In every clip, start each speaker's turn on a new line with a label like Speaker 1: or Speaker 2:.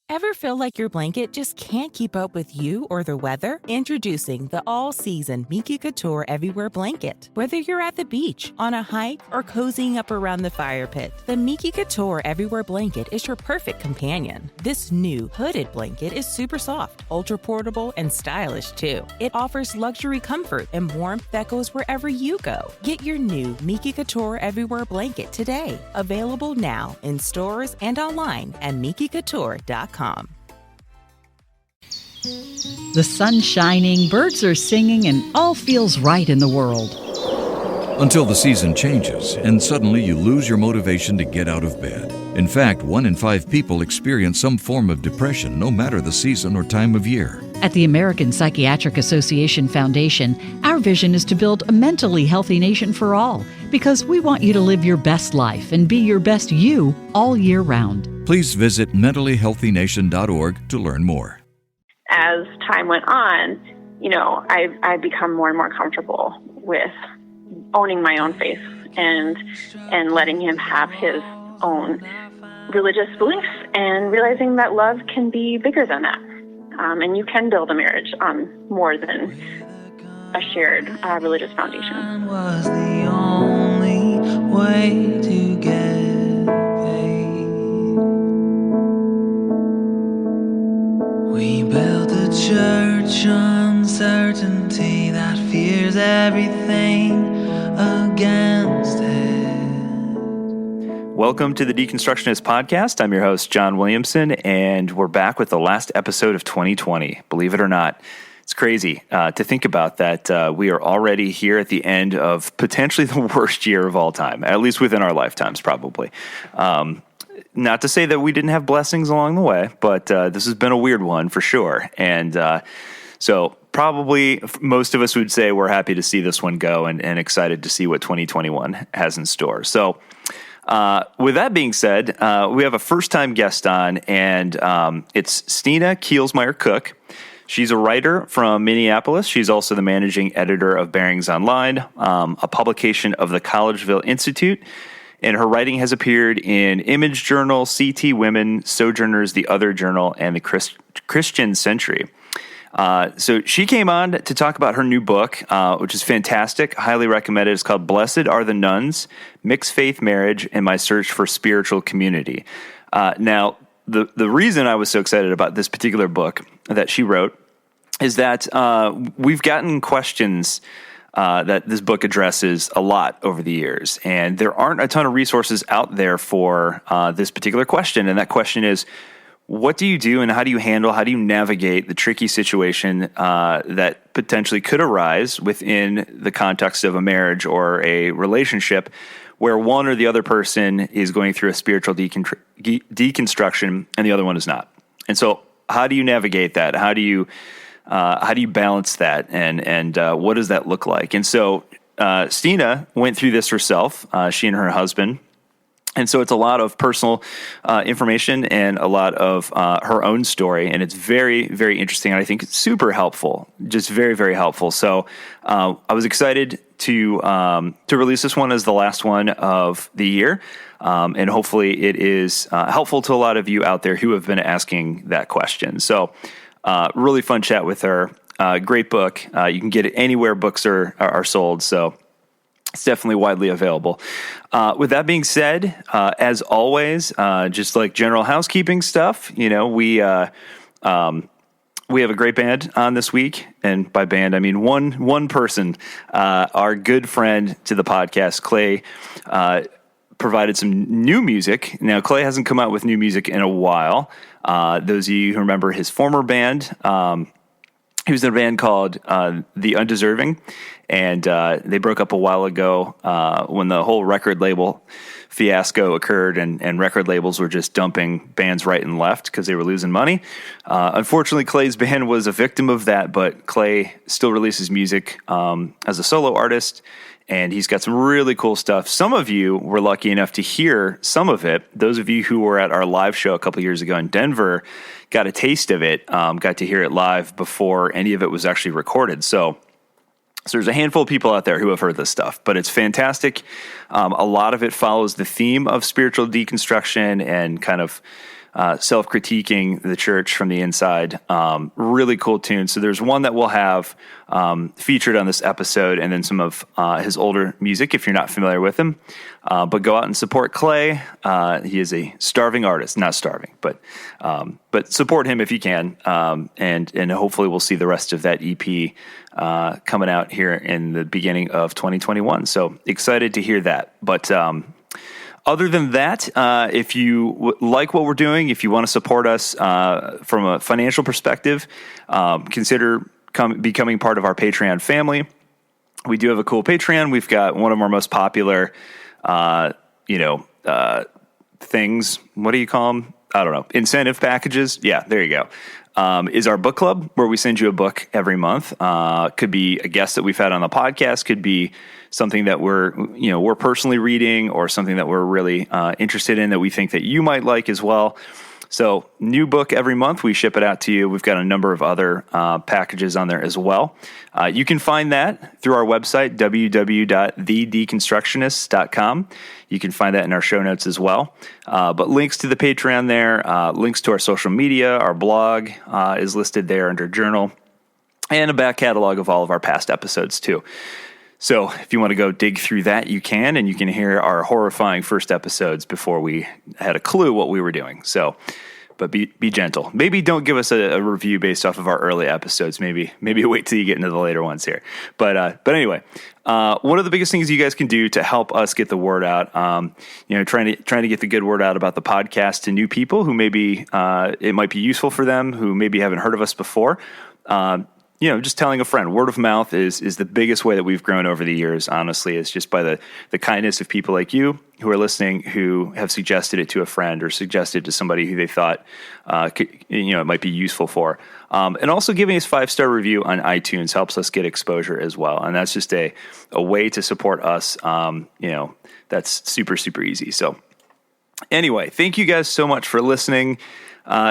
Speaker 1: Ever feel like your blanket just can't keep up with you or the weather? Introducing the all-season Miki Couture Everywhere Blanket. Whether you're at the beach, on a hike, or cozying up around the fire pit, the Miki Couture Everywhere Blanket is your perfect companion. This new hooded blanket is super soft, ultra-portable, and stylish too. It offers luxury comfort and warmth that goes wherever you go. Get your new Miki Couture Everywhere Blanket today. Available now in stores and online at mikicouture.com.
Speaker 2: The sun's shining, birds are singing, and all feels right in the world.
Speaker 3: Until the season changes, and suddenly you lose your motivation to get out of bed. In fact, 1 in 5 people experience some form of depression, no matter the season or time of year.
Speaker 2: At the American Psychiatric Association Foundation, our vision is to build a mentally healthy nation for all, because we want you to live your best life and be your best you all year round.
Speaker 3: Please visit mentallyhealthynation.org to learn more.
Speaker 4: As time went on, I've become more and more comfortable with owning my own faith and letting him have his own religious beliefs and realizing that love can be bigger than that. And you can build a marriage on more than a shared religious foundation.
Speaker 5: Was the only way to get paid. We built a church on certainty that fears everything against it.
Speaker 6: Welcome to the Deconstructionist Podcast. I'm your host, John Williamson, and we're back with the last episode of 2020. Believe it or not, it's crazy to think about that. We are already here at the end of potentially the worst year of all time, at least within our lifetimes, probably. Not to say that we didn't have blessings along the way, but this has been a weird one for sure. And so probably most of us would say we're happy to see this one go and excited to see what 2021 has in store. So with that being said, we have a first-time guest on, and it's Stina Kielsmeier-Cook. She's a writer from Minneapolis. She's also the managing editor of Bearings Online, a publication of the Collegeville Institute. And her writing has appeared in Image Journal, CT Women, Sojourners, The Other Journal, and the Christian Century. So she came on to talk about her new book, which is fantastic. Highly recommended. It's called Blessed Are the Nuns, Mixed Faith Marriage, and My Search for Spiritual Community. Now, the reason I was so excited about this particular book that she wrote is that we've gotten questions that this book addresses a lot over the years, and there aren't a ton of resources out there for this particular question, and that question is, what do you do and how do you navigate the tricky situation that potentially could arise within the context of a marriage or a relationship where one or the other person is going through a spiritual deconstruction and the other one is not? And so how do you navigate that? How do you balance that? And what does that look like? And so Stina went through this herself, she and her husband. And so it's a lot of personal information and a lot of her own story, and it's very, very interesting. And I think it's super helpful, just very, very helpful. So I was excited to release this one as the last one of the year, and hopefully it is helpful to a lot of you out there who have been asking that question. So really fun chat with her. Great book. You can get it anywhere books are sold. So it's definitely widely available. With that being said, as always, just like general housekeeping stuff, we have a great band on this week, and by band I mean one person. Our good friend to the podcast, Clay, provided some new music. Now, Clay hasn't come out with new music in a while. Those of you who remember his former band, he was in a band called The Undeserving, and they broke up a while ago when the whole record label fiasco occurred, and record labels were just dumping bands right and left because they were losing money. Unfortunately, Clay's band was a victim of that, but Clay still releases music as a solo artist, and he's got some really cool stuff. Some of you were lucky enough to hear some of it. Those of you who were at our live show a couple years ago in Denver got a taste of it, got to hear it live before any of it was actually recorded. So there's a handful of people out there who have heard this stuff, but it's fantastic. A lot of it follows the theme of spiritual deconstruction and kind of self-critiquing the church from the inside. Really cool tunes. So there's one that we'll have featured on this episode, and then some of his older music if you're not familiar with him. But go out and support Clay. He is a starving artist, not starving, but support him if you can. And hopefully we'll see the rest of that EP coming out here in the beginning of 2021. So excited to hear that. But other than that, if you like what we're doing, if you want to support us from a financial perspective, consider becoming part of our Patreon family. We do have a cool Patreon. We've got one of our most popular, things. What do you call them? I don't know. Incentive packages. Yeah, there you go. Is our book club, where we send you a book every month. Could be a guest that we've had on the podcast. Could be something that we're personally reading, or something that we're really interested in that we think that you might like as well. So new book every month. We ship it out to you. We've got a number of other packages on there as well. You can find that through our website, www.thedeconstructionists.com. You can find that in our show notes as well. But links to the Patreon there, links to our social media, our blog is listed there under Journal, and a back catalog of all of our past episodes too. So if you want to go dig through that, you can, and you can hear our horrifying first episodes before we had a clue what we were doing. So, but be gentle. Maybe don't give us a review based off of our early episodes. Maybe wait till you get into the later ones here. But anyway, one of the biggest things you guys can do to help us get the word out, trying to get the good word out about the podcast to new people who maybe it might be useful for them, who maybe haven't heard of us before. Just telling a friend. Word of mouth is the biggest way that we've grown over the years, honestly. It's just by the kindness of people like you who are listening, who have suggested it to a friend or suggested to somebody who they thought it might be useful for. And also giving us 5-star review on iTunes helps us get exposure as well. And that's just a way to support us. That's super, super easy. So anyway, thank you guys so much for listening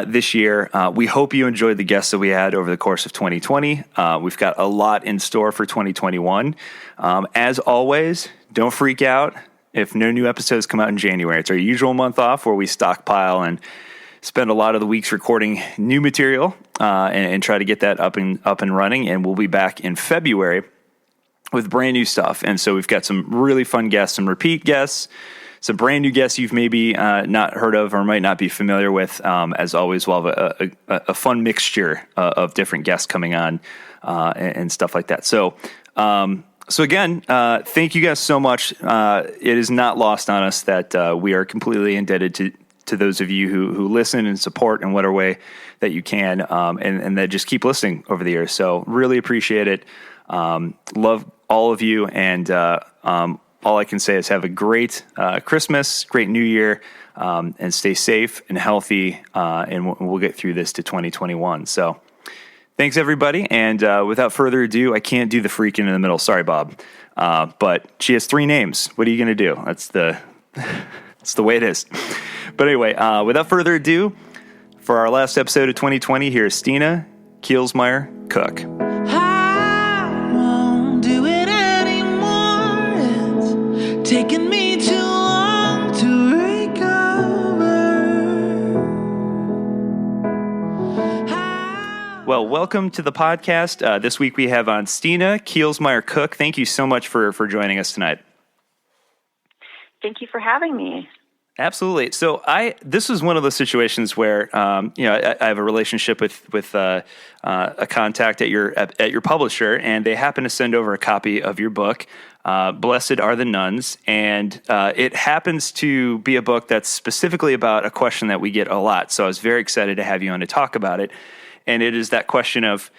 Speaker 6: this year. We hope you enjoyed the guests that we had over the course of 2020. We've got a lot in store for 2021. As always, don't freak out if no new episodes come out in January. It's our usual month off where we stockpile and spend a lot of the weeks recording new material and try to get that up and running. And we'll be back in February with brand new stuff. And so we've got some really fun guests, some repeat guests, some brand new guests you've maybe not heard of or might not be familiar with. As always, we'll have a fun mixture of different guests coming on and stuff like that. So again, thank you guys so much. It is not lost on us that we are completely indebted to those of you who listen and support in whatever way that you can, and that just keep listening over the years. So really appreciate it. Love all of you, and all I can say is have a great Christmas, great New Year, and stay safe and healthy, and we'll get through this to 2021. So thanks, everybody, and without further ado, I can't do the freaking in the middle. Sorry, Bob, but she has 3 names. What are you going to do? That's the way it is. But anyway, without further ado, for our last episode of 2020, here's Stina Kielsmeier-Cook.
Speaker 5: Taking me too long to recover.
Speaker 6: Well, welcome to the podcast. This week we have on Stina Kielsmeier-Cook. Thank you so much for joining us tonight.
Speaker 4: Thank you for having me.
Speaker 6: Absolutely. So this was one of those situations where I have a relationship with a contact at your publisher, and they happen to send over a copy of your book, Blessed Are the Nuns, and it happens to be a book that's specifically about a question that we get a lot. So I was very excited to have you on to talk about it, and it is that question of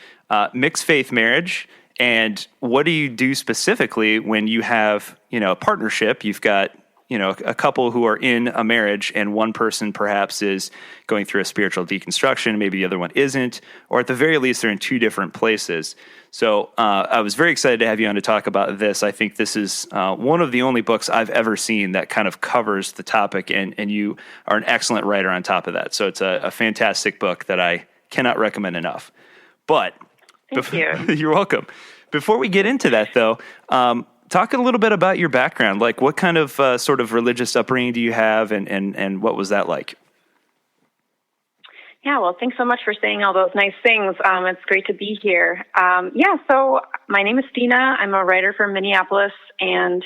Speaker 6: mixed faith marriage. And what do you do specifically when you have a partnership? You've got a couple who are in a marriage, and one person perhaps is going through a spiritual deconstruction, maybe the other one isn't, or at the very least, they're in 2 different places. So I was very excited to have you on to talk about this. I think this is one of the only books I've ever seen that kind of covers the topic, and you are an excellent writer on top of that. So it's a fantastic book that I cannot recommend enough. But
Speaker 4: Thank you.
Speaker 6: You're welcome. Before we get into that, though, talk a little bit about your background. Like, what kind of sort of religious upbringing do you have, and what was that like?
Speaker 4: Yeah, well, thanks so much for saying all those nice things. It's great to be here. So my name is Stina. I'm a writer from Minneapolis, and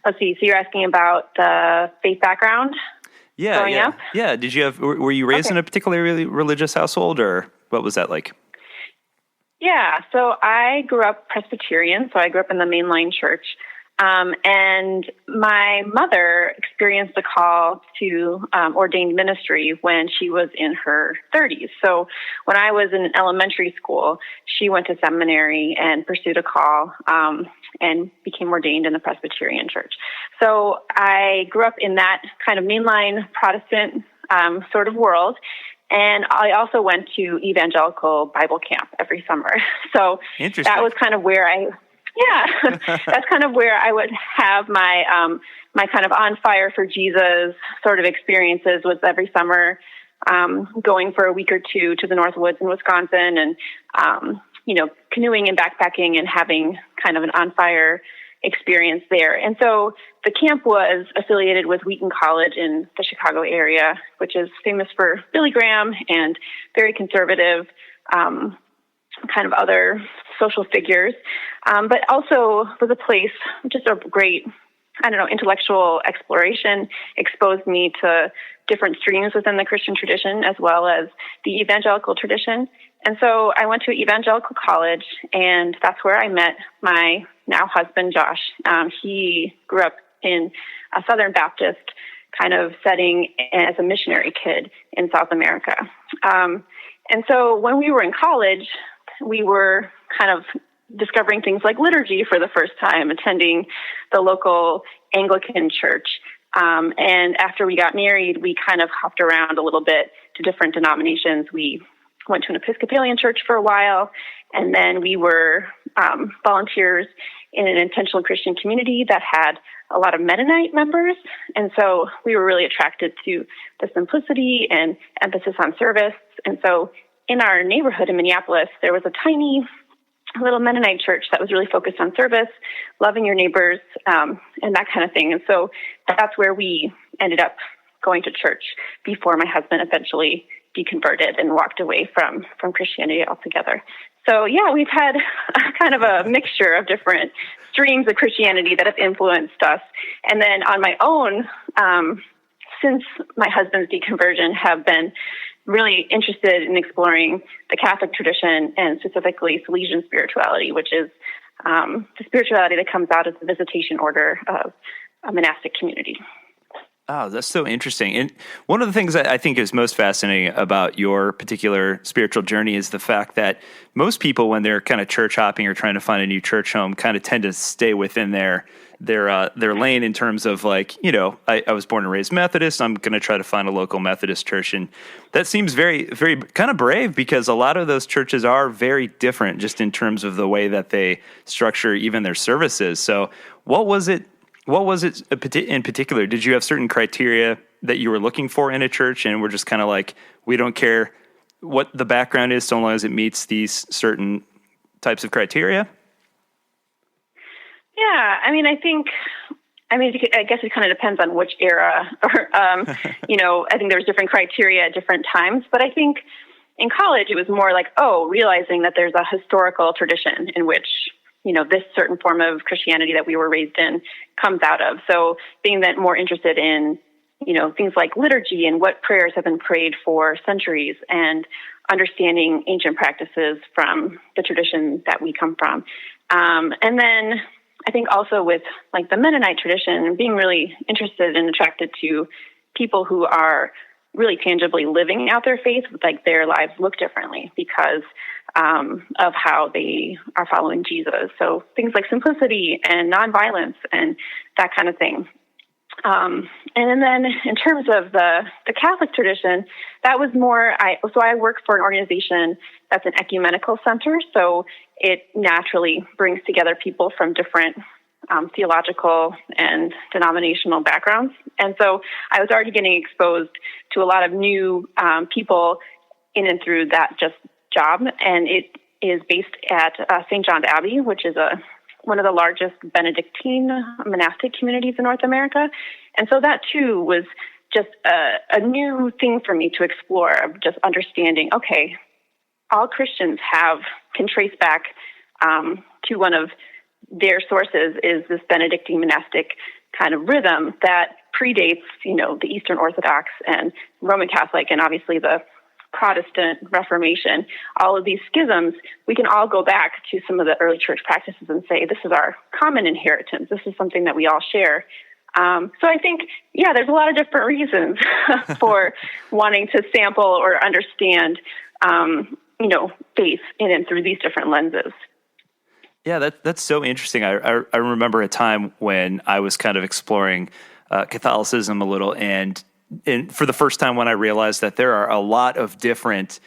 Speaker 4: let's see, so you're asking about the faith background growing up?
Speaker 6: Yeah. Were you raised in a particularly religious household, or what was that like?
Speaker 4: Yeah, so I grew up Presbyterian, so I grew up in the mainline church. And my mother experienced a call to ordained ministry when she was in her 30s. So when I was in elementary school, she went to seminary and pursued a call and became ordained in the Presbyterian church. So I grew up in that kind of mainline Protestant sort of world. And I also went to evangelical Bible camp every summer. So that was kind of where that's kind of where I would have my my kind of on fire for Jesus sort of experiences, was every summer going for a week or two to the North Woods in Wisconsin and, canoeing and backpacking and having kind of an on fire experience there. And so the camp was affiliated with Wheaten College in the Chicago area, which is famous for Billy Graham and very conservative kind of other social figures, but also was a place, just a great, intellectual exploration, exposed me to different streams within the Christian tradition as well as the evangelical tradition. And so I went to evangelical college, and that's where I met my now husband, Josh. He grew up in a Southern Baptist kind of setting as a missionary kid in South America. And so when we were in college, we were kind of discovering things like liturgy for the first time, attending the local Anglican church. And after we got married, we kind of hopped around a little bit to different denominations. We went to an Episcopalian church for a while, and then we were volunteers in an intentional Christian community that had a lot of Mennonite members. And so we were really attracted to the simplicity and emphasis on service. And so in our neighborhood in Minneapolis, there was a tiny little Mennonite church that was really focused on service, loving your neighbors, and that kind of thing. And so that's where we ended up going to church before my husband eventually deconverted and walked away from Christianity altogether. So yeah, we've had kind of a mixture of different streams of Christianity that have influenced us. And then on my own, since my husband's deconversion, have been really interested in exploring the Catholic tradition and specifically Salesian spirituality, which is the spirituality that comes out of the visitation order of a monastic community.
Speaker 6: Oh, that's so interesting. And one of the things that I think is most fascinating about your particular spiritual journey is the fact that most people, when they're kind of church hopping or trying to find a new church home, kind of tend to stay within their lane in terms of like, I was born and raised Methodist. I'm going to try to find a local Methodist church. And that seems very, very kind of brave, because a lot of those churches are very different just in terms of the way that they structure even their services. So what was it in particular? Did you have certain criteria that you were looking for in a church, and we're just kind of like, we don't care what the background is so long as it meets these certain types of criteria?
Speaker 4: Yeah, I guess it kind of depends on which era, or, I think there was different criteria at different times, but I think in college it was more like, realizing that there's a historical tradition in which, this certain form of Christianity that we were raised in comes out of. So being that more interested in, things like liturgy and what prayers have been prayed for centuries, and understanding ancient practices from the tradition that we come from. And then I think also with like the Mennonite tradition, being really interested and attracted to people who are really tangibly living out their faith, like their lives look differently because of how they are following Jesus. So things like simplicity and nonviolence and that kind of thing. And then in terms of the Catholic tradition, that was more, I work for an organization that's an ecumenical center. So it naturally brings together people from different theological and denominational backgrounds. And so I was already getting exposed to a lot of new people in and through that just job. And it is based at St. John's Abbey, which is one of the largest Benedictine monastic communities in North America. And so that too was just a new thing for me to explore, of just understanding, okay, all Christians can trace back to one of their sources is this Benedictine monastic kind of rhythm that predates, the Eastern Orthodox and Roman Catholic, and obviously the Protestant Reformation. All of these schisms, we can all go back to some of the early church practices and say, this is our common inheritance. This is something that we all share. So I think, there's a lot of different reasons for wanting to sample or understand, faith in and through these different lenses.
Speaker 6: Yeah, that's so interesting. I remember a time when I was kind of exploring Catholicism a little, and for the first time when I realized that there are a lot of different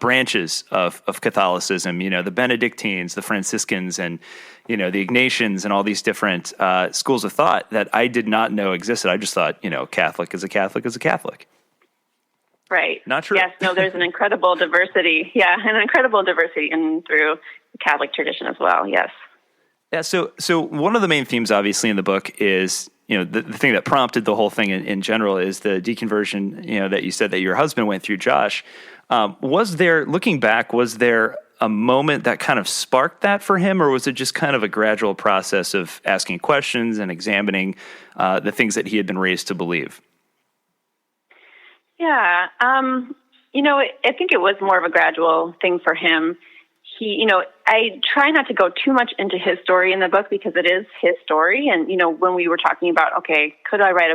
Speaker 6: branches of Catholicism, the Benedictines, the Franciscans, and, the Ignatians, and all these different schools of thought that I did not know existed. I just thought, Catholic is a Catholic is a Catholic.
Speaker 4: Right.
Speaker 6: Not true.
Speaker 4: Yes, no, there's an incredible diversity. Yeah, an incredible diversity through the Catholic tradition as well, yes.
Speaker 6: Yeah, so one of the main themes, obviously, in the book is, the thing that prompted the whole thing in general is the deconversion, that you said that your husband went through, Josh. Looking back, was there a moment that kind of sparked that for him, or was it just kind of a gradual process of asking questions and examining the things that he had been raised to believe?
Speaker 4: Yeah, I think it was more of a gradual thing for him. I try not to go too much into his story in the book because it is his story. And, when we were talking about, okay, could I write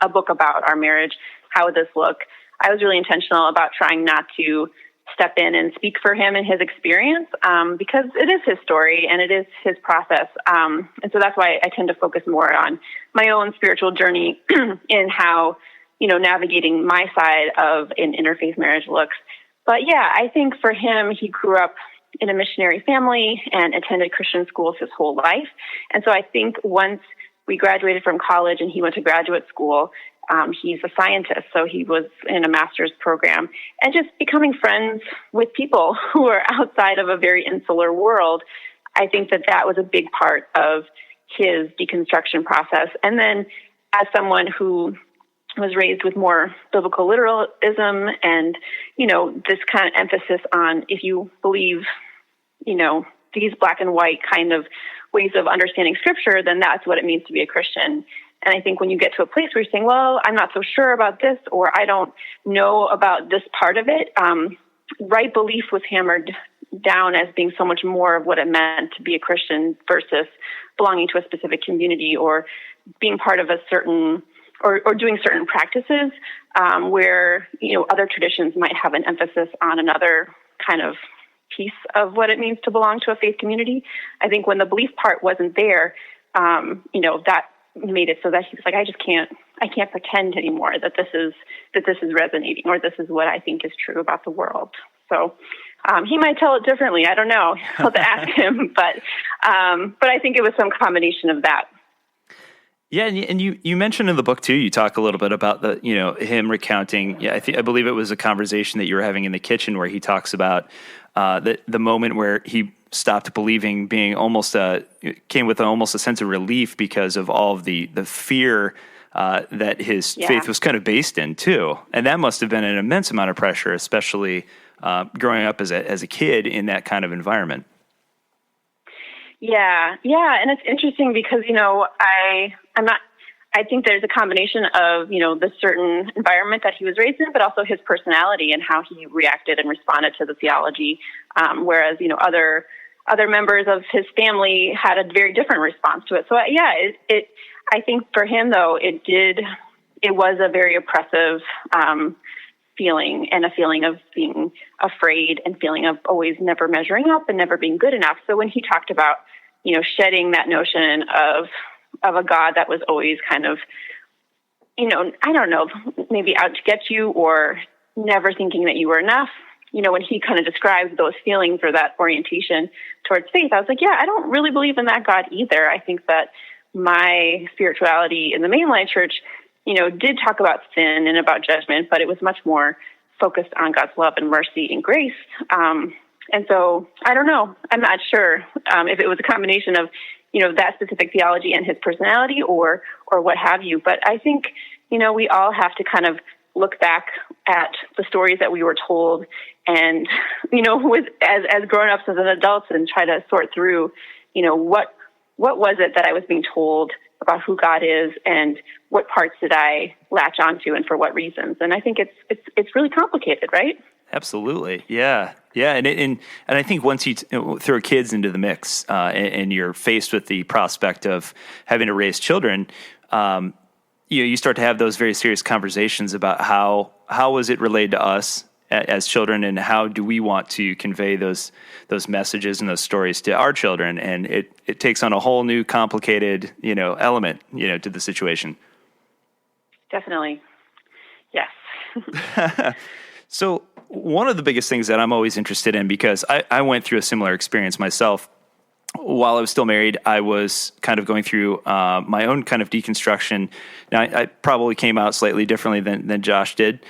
Speaker 4: a book about our marriage? How would this look? I was really intentional about trying not to step in and speak for him and his experience because it is his story and it is his process. And so that's why I tend to focus more on my own spiritual journey in how, navigating my side of an interfaith marriage looks. But yeah, I think for him, he grew up in a missionary family and attended Christian schools his whole life. And so I think once we graduated from college and he went to graduate school, he's a scientist, so he was in a master's program. And just becoming friends with people who are outside of a very insular world, I think that was a big part of his deconstruction process. And then as someone who was raised with more biblical literalism and, this kind of emphasis on if you believe, these black and white kind of ways of understanding Scripture, then that's what it means to be a Christian. And I think when you get to a place where you're saying, well, I'm not so sure about this, or I don't know about this part of it, right belief was hammered down as being so much more of what it meant to be a Christian versus belonging to a specific community or being part of a certain or doing certain practices where, other traditions might have an emphasis on another kind of piece of what it means to belong to a faith community. I think when the belief part wasn't there, that made it so that he was like, I can't pretend anymore that this is resonating or this is what I think is true about the world. So he might tell it differently. I don't know. I'll have to ask him, but I think it was some combination of that.
Speaker 6: Yeah, and you mentioned in the book too. You talk a little bit about him recounting. Yeah, I believe it was a conversation that you were having in the kitchen where he talks about the moment where he stopped believing, being came with almost a sense of relief because of all of the fear that his faith was kind of based in too, and that must have been an immense amount of pressure, especially growing up as a kid in that kind of environment. Yeah, and it's interesting because I think there's a combination of the certain environment that he was raised in, but also his personality and how he reacted and responded to the theology, whereas other members of his family had a very different response to it. So I think for him though it was a very oppressive feeling, and a feeling of being afraid and feeling of always never measuring up and never being good enough. So when he talked about, shedding that notion of a God that was always kind of, I don't know, maybe out to get you or never thinking that you were enough, when he kind of describes those feelings or that orientation towards faith, I was like, I don't really believe in that God either. I think that my spirituality in the mainline church did talk about sin and about judgment, but it was much more focused on God's love and mercy and grace. And so I don't know. I'm not sure if it was a combination of, that specific theology and his personality or what have you. But I think,
Speaker 4: we all have to kind of look back at the stories that we were told and, as grown-ups, as an adults, and try to sort through, what was it that I was being told about who God is, and what parts did I latch onto, and for what reasons? And I think it's really complicated, right?
Speaker 6: Absolutely, yeah, and I think once you throw kids into the mix, and you're faced with the prospect of having to raise children, you start to have those very serious conversations about how was it relayed to us as children, and how do we want to convey those messages and those stories to our children, and it takes on a whole new complicated element to the situation.
Speaker 4: Definitely, yes.
Speaker 6: So one of the biggest things that I'm always interested in, because I went through a similar experience myself. While I was still married, I was kind of going through my own kind of deconstruction. Now, I probably came out slightly differently than Josh did,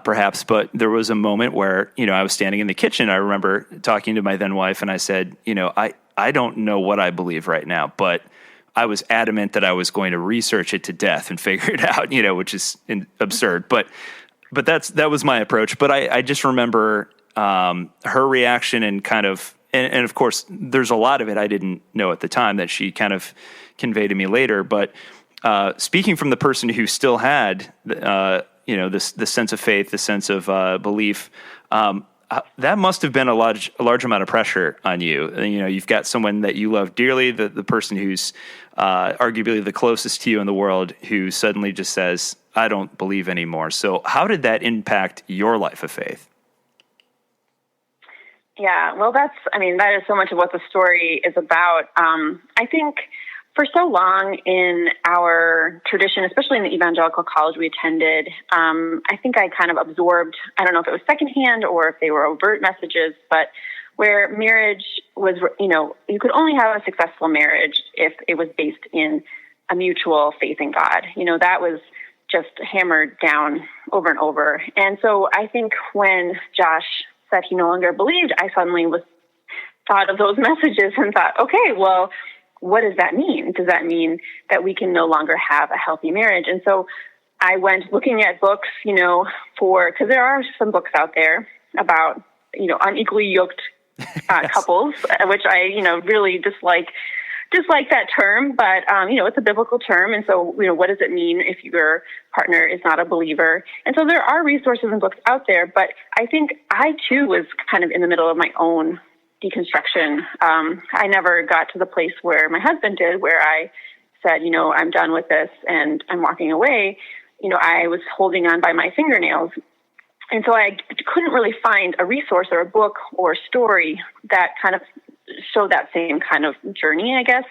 Speaker 6: perhaps, but there was a moment where, I was standing in the kitchen. I remember talking to my then wife, and I said, I don't know what I believe right now, but I was adamant that I was going to research it to death and figure it out, which is absurd. But that was my approach. But I just remember her reaction and kind of, and of course, there's a lot of it I didn't know at the time that she kind of conveyed to me later. But speaking from the person who still had, this sense of faith, the sense of belief, that must have been a large amount of pressure on you. You've got someone that you love dearly, the person who's arguably the closest to you in the world, who suddenly just says, "I don't believe anymore." So, how did that impact your life of faith?
Speaker 4: Yeah, well, that is so much of what the story is about. I think for so long in our tradition, especially in the evangelical college we attended, I think I kind of absorbed, I don't know if it was secondhand or if they were overt messages, but where marriage was, you could only have a successful marriage if it was based in a mutual faith in God. That was just hammered down over and over. And so I think when Josh said he no longer believed, I suddenly thought of those messages and thought, okay, well, what does that mean? Does that mean that we can no longer have a healthy marriage? And so I went looking at books, because there are some books out there about, unequally yoked couples, which I, really dislike that term, but, it's a biblical term. And so, what does it mean if your partner is not a believer? And so there are resources and books out there, but I think I too was kind of in the middle of my own deconstruction. I never got to the place where my husband did, where I said, I'm done with this and I'm walking away. I was holding on by my fingernails. And so I couldn't really find a resource or a book or story that kind of showed that same kind of journey, I guess.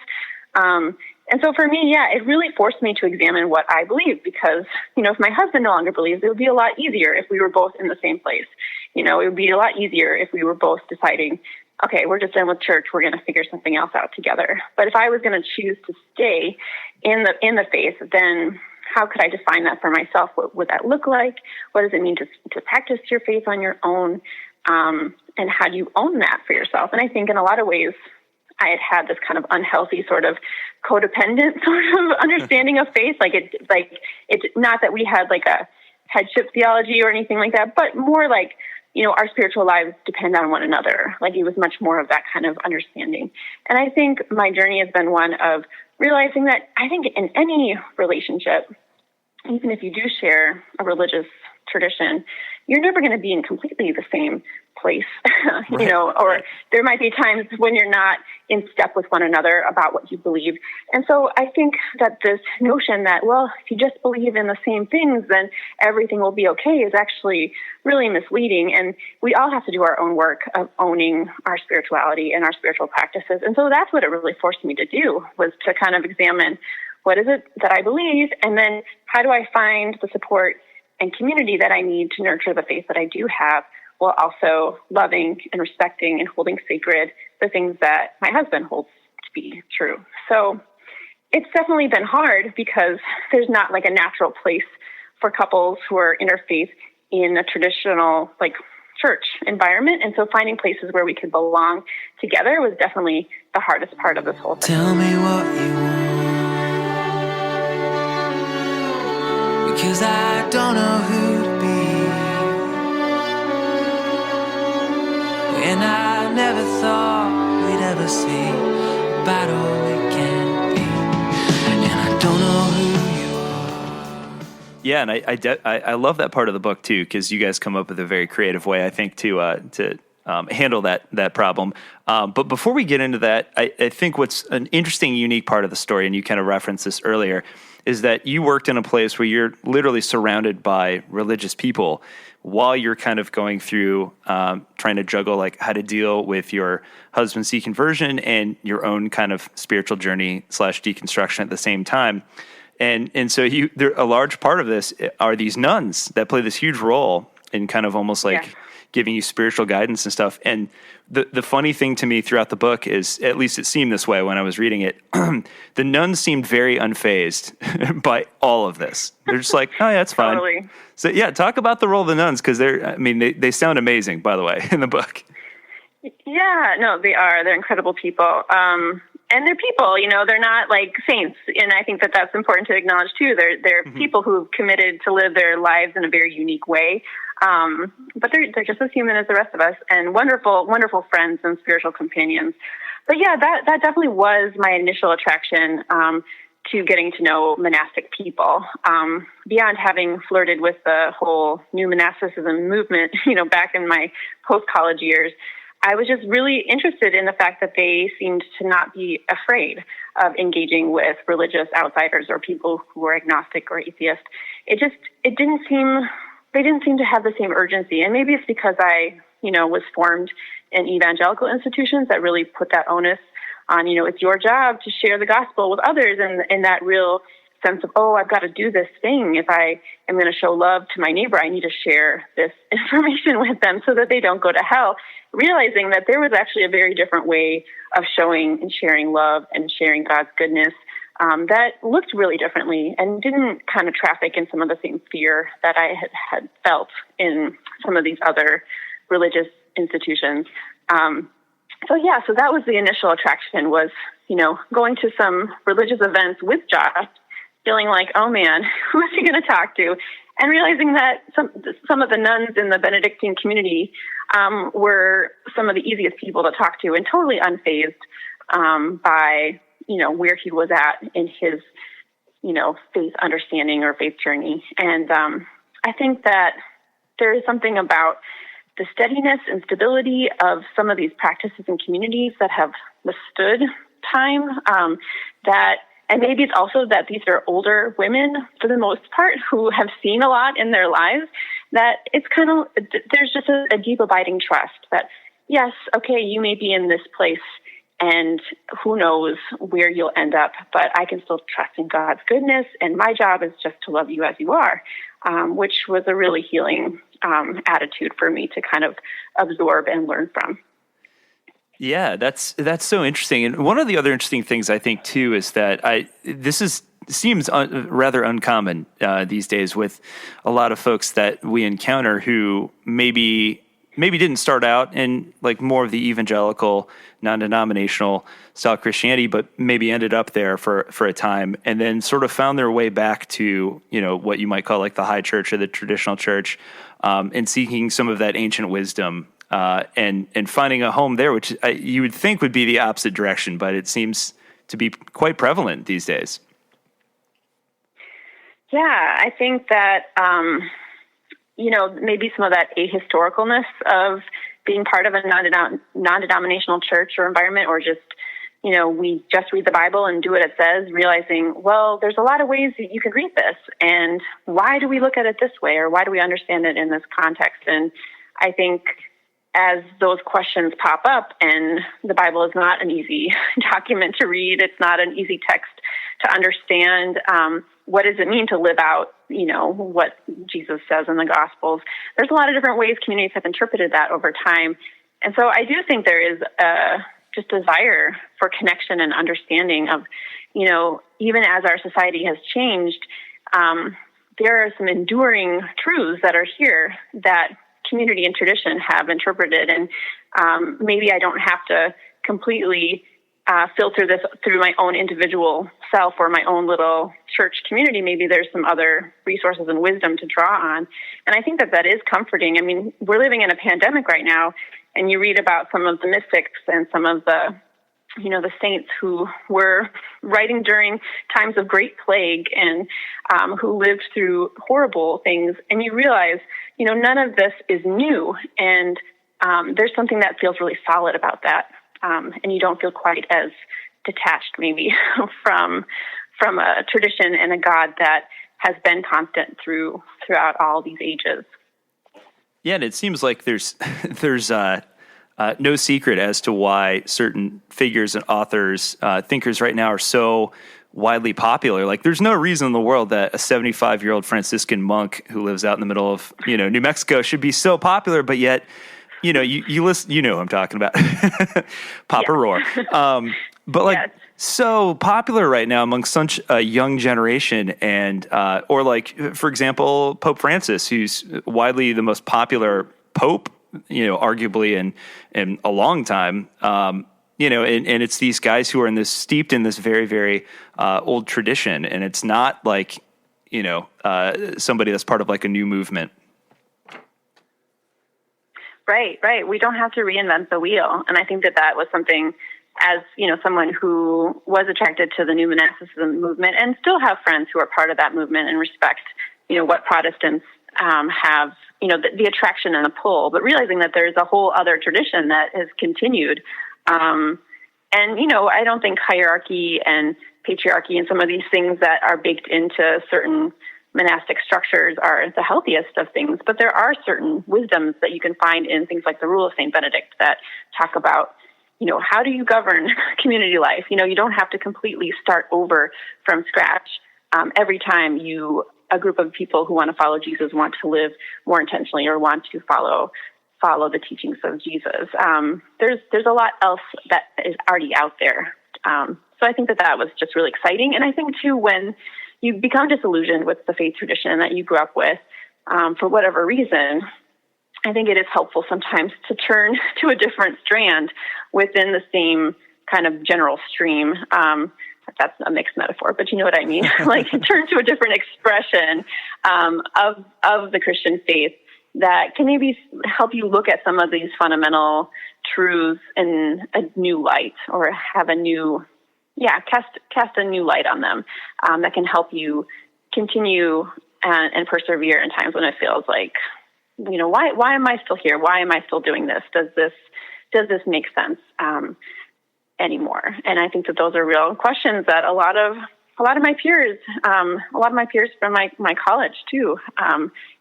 Speaker 4: And so for me, it really forced me to examine what I believe, because, if my husband no longer believes, it would be a lot easier if we were both in the same place. It would be a lot easier if we were both deciding, okay, we're just done with church, we're going to figure something else out together. But if I was going to choose to stay in the faith, then how could I define that for myself? What would that look like? What does it mean to practice your faith on your own? And how do you own that for yourself? And I think in a lot of ways, I had this kind of unhealthy sort of codependent sort of understanding of faith. It's not that we had like a headship theology or anything like that, but more like, our spiritual lives depend on one another. Like it was much more of that kind of understanding. And I think my journey has been one of realizing that I think in any relationship, even if you do share a religious tradition, you're never going to be in completely the same place, or there might be times when you're not in step with one another about what you believe. And so I think that this notion that, well, if you just believe in the same things, then everything will be okay is actually really misleading. And we all have to do our own work of owning our spirituality and our spiritual practices. And so that's what it really forced me to do, was to kind of examine what is it that I believe, and then how do I find the support and community that I need to nurture the faith that I do have, while also loving and respecting and holding sacred the things that my husband holds to be true. So it's definitely been hard, because there's not like a natural place for couples who are interfaith in a traditional like church environment. And so finding places where we could belong together was definitely the hardest part of this whole thing.
Speaker 5: Tell me what you want. We 'cause I don't know who to be. And I never thought we'd ever see a battle we can't beat. And I don't know who you are.
Speaker 6: Yeah, and I love that part of the book too, because you guys come up with a very creative way, I think, to handle that problem. But before we get into that, I think what's an interesting, unique part of the story, and you kind of referenced this earlier, is that you worked in a place where you're literally surrounded by religious people while you're kind of going through trying to juggle like how to deal with your husband's deconversion and your own kind of spiritual journey / deconstruction at the same time. And so a large part of this are these nuns that play this huge role in kind of almost like giving you spiritual guidance and stuff. And the funny thing to me throughout the book is, at least it seemed this way when I was reading it, the nuns seemed very unfazed by all of this. They're just like, oh yeah, it's fine.
Speaker 4: Totally.
Speaker 6: So yeah, talk about the role of the nuns, because they sound amazing, by the way, in the book.
Speaker 4: Yeah, no, they are. They're incredible people. And they're people, they're not like saints. And I think that that's important to acknowledge too. They're people who've committed to live their lives in a very unique way. But they're just as human as the rest of us, and wonderful, wonderful friends and spiritual companions. But yeah, that definitely was my initial attraction, to getting to know monastic people. Beyond having flirted with the whole new monasticism movement, back in my post-college years, I was just really interested in the fact that they seemed to not be afraid of engaging with religious outsiders or people who were agnostic or atheist. They didn't seem to have the same urgency. And maybe it's because I, was formed in evangelical institutions that really put that onus on, it's your job to share the gospel with others, and that real sense of, I've got to do this thing. If I am going to show love to my neighbor, I need to share this information with them so that they don't go to hell. Realizing that there was actually a very different way of showing and sharing love and sharing God's goodness that looked really differently and didn't kind of traffic in some of the same fear that I had felt in some of these other religious institutions. So that was the initial attraction, was, going to some religious events with Josh, feeling like, oh man, who is he going to talk to? And realizing that some of the nuns in the Benedictine community were some of the easiest people to talk to, and totally unfazed by, where he was at in his, faith understanding or faith journey. And I think that there is something about the steadiness and stability of some of these practices and communities that have withstood time, and maybe it's also that these are older women, for the most part, who have seen a lot in their lives, that it's kind of, there's just a deep abiding trust that, yes, okay, you may be in this place and who knows where you'll end up, but I can still trust in God's goodness, and my job is just to love you as you are, which was a really healing attitude for me to kind of absorb and learn from.
Speaker 6: Yeah, that's so interesting. And one of the other interesting things I think too is that seems rather uncommon these days with a lot of folks that we encounter who maybe didn't start out in like more of the evangelical, non-denominational style Christianity, but maybe ended up there for a time and then sort of found their way back to, what you might call like the high church or the traditional church, and seeking some of that ancient wisdom. And finding a home there, which you would think would be the opposite direction, but it seems to be quite prevalent these days. Yeah,
Speaker 4: I think that, maybe some of that ahistoricalness of being part of a non-denominational church or environment, or just, we just read the Bible and do what it says, realizing, well, there's a lot of ways that you could read this, and why do we look at it this way, or why do we understand it in this context? And I think as those questions pop up, and the Bible is not an easy document to read, it's not an easy text to understand. What does it mean to live out, what Jesus says in the Gospels? There's a lot of different ways communities have interpreted that over time. And so I do think there is just desire for connection and understanding of, even as our society has changed, there are some enduring truths that are here that community and tradition have interpreted, and maybe I don't have to completely filter this through my own individual self or my own little church community, maybe there's some other resources and wisdom to draw on. And I think that is comforting. I mean, we're living in a pandemic right now, and you read about some of the mystics and some of the saints who were writing during times of great plague and who lived through horrible things. And you realize, none of this is new. And there's something that feels really solid about that. And you don't feel quite as detached maybe from a tradition and a God that has been constant throughout all these ages.
Speaker 6: Yeah, and it seems like there's no secret as to why certain figures and authors, thinkers right now are so widely popular. Like, there's no reason in the world that a 75-year-old Franciscan monk who lives out in the middle of, New Mexico should be so popular, but yet, you listen, who I'm talking about, Papa Roar. But so popular right now among such a young generation, and or like, for example, Pope Francis, who's widely the most popular pope, arguably in a long time, and it's these guys who are steeped in this very, very old tradition, and it's not like, somebody that's part of like a new movement.
Speaker 4: Right. We don't have to reinvent the wheel. And I think that was something, as, someone who was attracted to the new monasticism movement and still have friends who are part of that movement and respect, what Protestants have, the attraction and the pull, but realizing that there's a whole other tradition that has continued. And, I don't think hierarchy and patriarchy and some of these things that are baked into certain monastic structures are the healthiest of things, but there are certain wisdoms that you can find in things like the Rule of St. Benedict that talk about, how do you govern community life? You don't have to completely start over from scratch every time a group of people who want to follow Jesus want to live more intentionally or want to follow the teachings of Jesus. There's a lot else that is already out there. So I think that was just really exciting. And I think too, when you become disillusioned with the faith tradition that you grew up with, for whatever reason, I think it is helpful sometimes to turn to a different strand within the same kind of general stream. That's a mixed metaphor, but you know what I mean? Like, turn to a different expression of the Christian faith that can maybe help you look at some of these fundamental truths in a new light, or have a new, cast a new light on them, that can help you continue and persevere in times when it feels like, why am I still here? Why am I still doing this? Does this make sense anymore? And I think that those are real questions that a lot of my peers from my college too,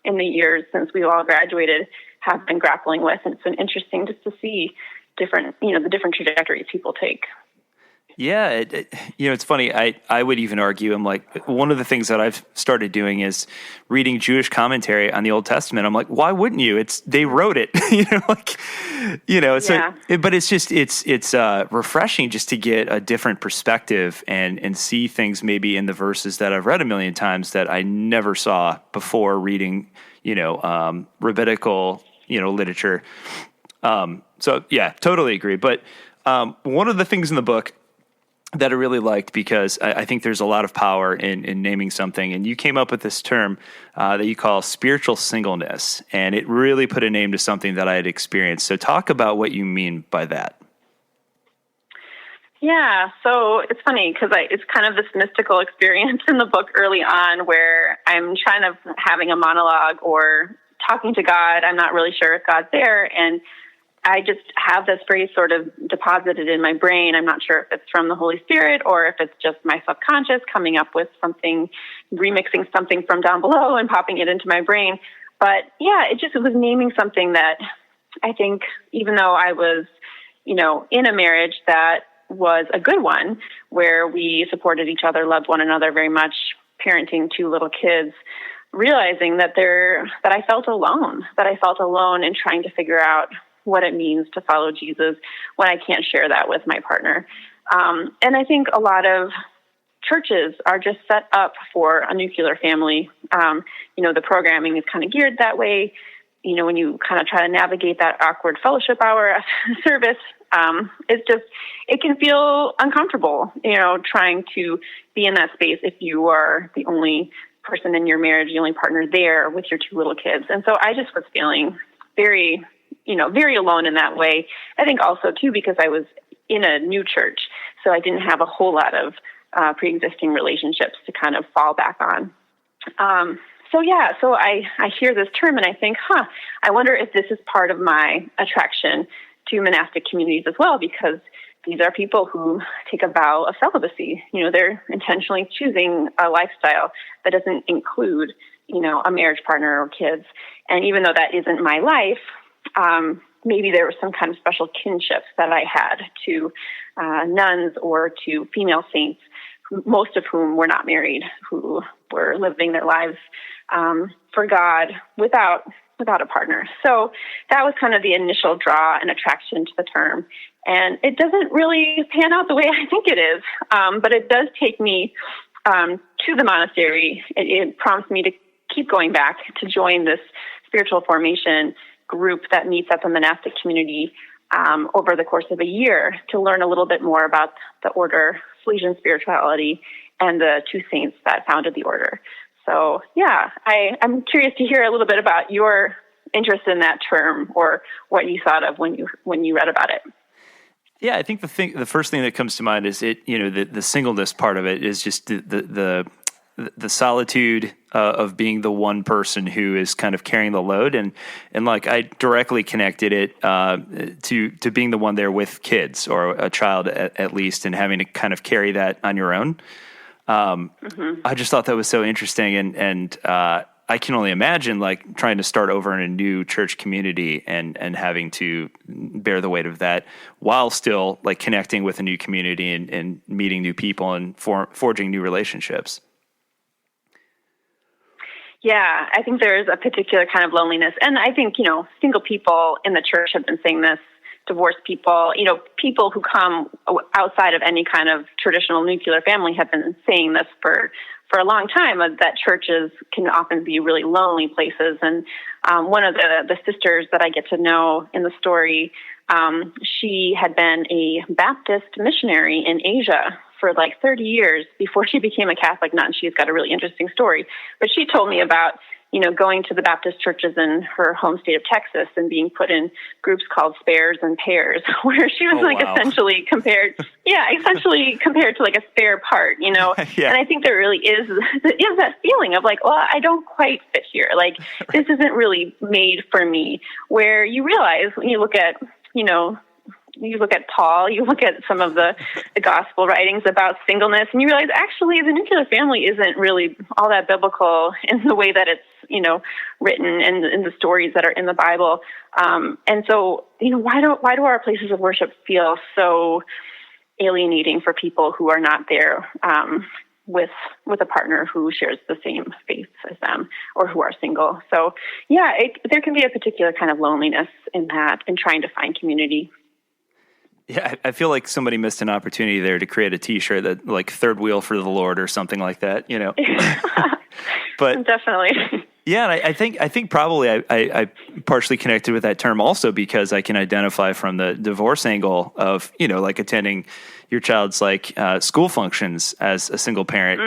Speaker 4: in the years since we all graduated, have been grappling with. And it's been interesting just to see the different trajectories people take.
Speaker 6: Yeah, it's funny. I would even argue, I'm like, one of the things that I've started doing is reading Jewish commentary on the Old Testament. I'm like, why wouldn't you? They wrote it, but it's refreshing just to get a different perspective and see things maybe in the verses that I've read a million times that I never saw before reading, rabbinical, literature. So yeah, totally agree. But one of the things in the book that I really liked, because I think there's a lot of power in naming something, and you came up with this term that you call spiritual singleness, and it really put a name to something that I had experienced. So talk about what you mean by that.
Speaker 4: Yeah, so it's funny because it's kind of this mystical experience in the book early on where I'm kind of having a monologue or talking to God. I'm not really sure if God's there, and I just have this phrase sort of deposited in my brain. I'm not sure if it's from the Holy Spirit or if it's just my subconscious coming up with something, remixing something from down below and popping it into my brain. But yeah, it was naming something that I think, even though I was, in a marriage that was a good one, where we supported each other, loved one another very much, parenting 2 little kids, realizing that I felt alone in trying to figure out what it means to follow Jesus when I can't share that with my partner. And I think a lot of churches are just set up for a nuclear family. The programming is kind of geared that way. when you kind of try to navigate that awkward fellowship hour service, it can feel uncomfortable, trying to be in that space if you are the only person in your marriage, the only partner there with your two little kids. And so I just was feeling very, very alone in that way. I think also too, because I was in a new church, so I didn't have a whole lot of pre-existing relationships to kind of fall back on. So I hear this term and I think, I wonder if this is part of my attraction to monastic communities as well, because these are people who take a vow of celibacy. They're intentionally choosing a lifestyle that doesn't include, a marriage partner or kids. And even though that isn't my life, maybe there was some kind of special kinship that I had to nuns or to female saints, most of whom were not married, who were living their lives for God without a partner. So that was kind of the initial draw and attraction to the term. And it doesn't really pan out the way I think it is, but it does take me to the monastery. It prompts me to keep going back to join this spiritual formation group that meets at the monastic community over the course of a year to learn a little bit more about the order, Salesian spirituality, and the two saints that founded the order. So, I'm curious to hear a little bit about your interest in that term or what you thought of when you read about it.
Speaker 6: Yeah, I think the first thing that comes to mind is the singleness part of it is just the solitude of being the one person who is kind of carrying the load, and like I directly connected it to being the one there with kids or a child at least, and having to kind of carry that on your own. I just thought that was so interesting, and I can only imagine like trying to start over in a new church community and having to bear the weight of that while still like connecting with a new community and meeting new people and forging new relationships.
Speaker 4: Yeah, I think there is a particular kind of loneliness. And I think, single people in the church have been saying this, divorced people, people who come outside of any kind of traditional nuclear family have been saying this for a long time, that churches can often be really lonely places. And one of the sisters that I get to know in the story, she had been a Baptist missionary in Asia for like 30 years before she became a Catholic nun. She's got a really interesting story. But she told me about, going to the Baptist churches in her home state of Texas and being put in groups called spares and pairs, where she was essentially compared to like a spare part, Yeah. And I think there really is that feeling of like, well, I don't quite fit here. Like, this isn't really made for me, where you realize when you look at, you look at Paul, you look at some of the gospel writings about singleness, and you realize actually the nuclear family isn't really all that biblical in the way that it's, written in the stories that are in the Bible. And so, why do our places of worship feel so alienating for people who are not there with a partner who shares the same faith as them or who are single? So, there can be a particular kind of loneliness in that, in trying to find community.
Speaker 6: Yeah, I feel like somebody missed an opportunity there to create a T-shirt that like third wheel for the Lord or something like that, But
Speaker 4: definitely.
Speaker 6: Yeah, and I think probably I partially connected with that term also because I can identify from the divorce angle of, like attending your child's like school functions as a single parent,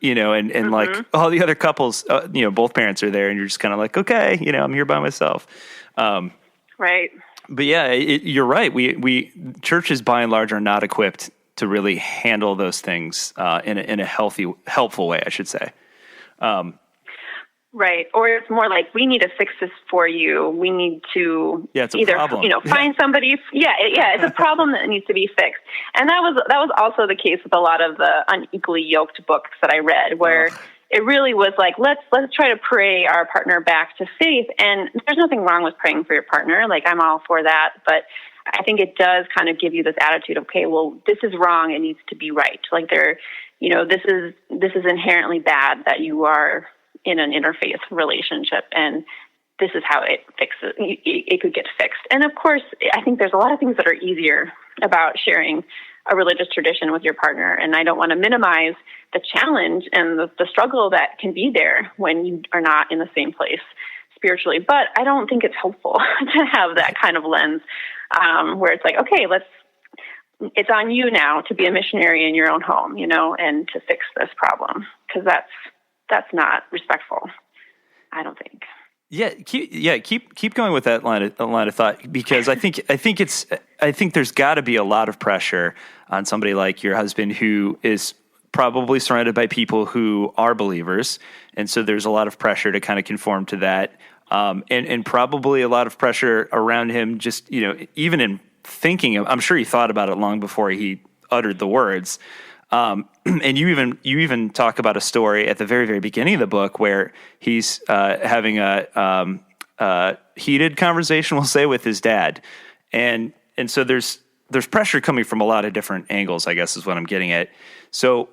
Speaker 6: and like all the other couples, both parents are there and you're just kind of like, okay, I'm here by myself.
Speaker 4: Right.
Speaker 6: But yeah, you're right. We churches by and large are not equipped to really handle those things in a helpful way, I should say.
Speaker 4: Right. Or it's more like, we need to fix this for you. We need to either, find somebody. It's a problem that needs to be fixed. And that was also the case with a lot of the unequally yoked books that I read, where it really was like, let's try to pray our partner back to faith. And there's nothing wrong with praying for your partner. Like, I'm all for that. But I think it does kind of give you this attitude of, okay, well, this is wrong. It needs to be right. Like this is inherently bad that you are in an interfaith relationship, and this is how it could get fixed. And of course, I think there's a lot of things that are easier about sharing a religious tradition with your partner, and I don't want to minimize the challenge and the struggle that can be there when you are not in the same place spiritually, but I don't think it's helpful to have that kind of lens where it's like, okay, it's on you now to be a missionary in your own home, and to fix this problem, because that's not respectful, I don't think.
Speaker 6: Keep going with that line of thought, because I think there's got to be a lot of pressure on somebody like your husband, who is probably surrounded by people who are believers, and so there's a lot of pressure to kind of conform to that, and probably a lot of pressure around him. Just even in thinking of, I'm sure he thought about it long before he uttered the words. And you even talk about a story at the very, very beginning of the book where he's having a heated conversation, we'll say, with his dad, and so there's pressure coming from a lot of different angles, I guess is what I'm getting at. So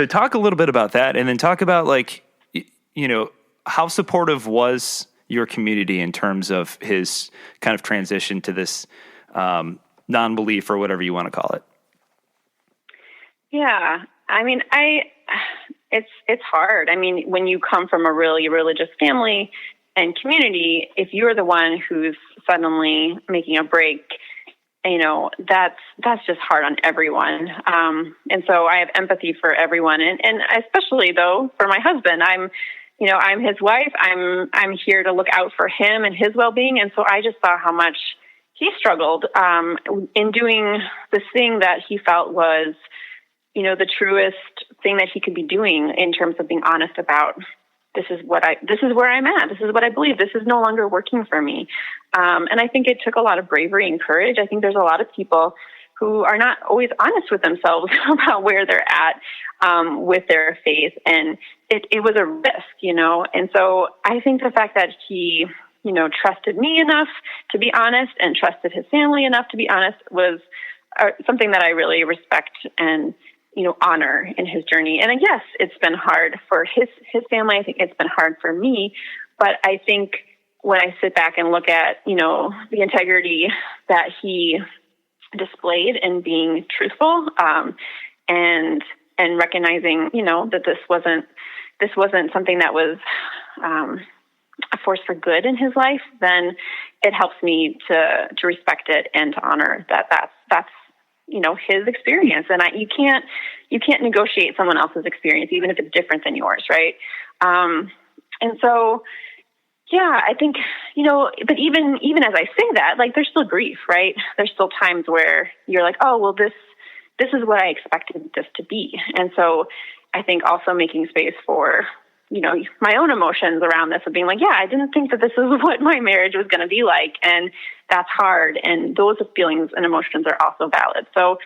Speaker 6: talk a little bit about that, and then talk about how supportive was your community in terms of his kind of transition to this non-belief, or whatever you want to call it.
Speaker 4: Yeah, I mean, it's hard. I mean, when you come from a really religious family and community, if you're the one who's suddenly making a break, that's just hard on everyone. And so I have empathy for everyone, and especially though for my husband. I'm his wife. I'm here to look out for him and his well-being, and so I just saw how much he struggled in doing this thing that he felt was, the truest thing that he could be doing in terms of being honest about, this is where I'm at. This is what I believe. This is no longer working for me. And I think it took a lot of bravery and courage. I think there's a lot of people who are not always honest with themselves about where they're at with their faith. And it was a risk, And so I think the fact that he, trusted me enough to be honest and trusted his family enough to be honest was something that I really respect and, honor in his journey. And yes, it's been hard for his family. I think it's been hard for me, but I think when I sit back and look at, the integrity that he displayed in being truthful, and recognizing, that this wasn't something that was, a force for good in his life, then it helps me to respect it and to honor that's his experience. And you can't negotiate someone else's experience, even if it's different than yours. Right. And so, yeah, I think, but even as I say that, there's still grief, right? There's still times where you're like, oh, well, this is what I expected this to be. And so I think also making space for, my own emotions around this of being like, yeah, I didn't think that this is what my marriage was going to be like. And that's hard. And those feelings and emotions are also valid. So,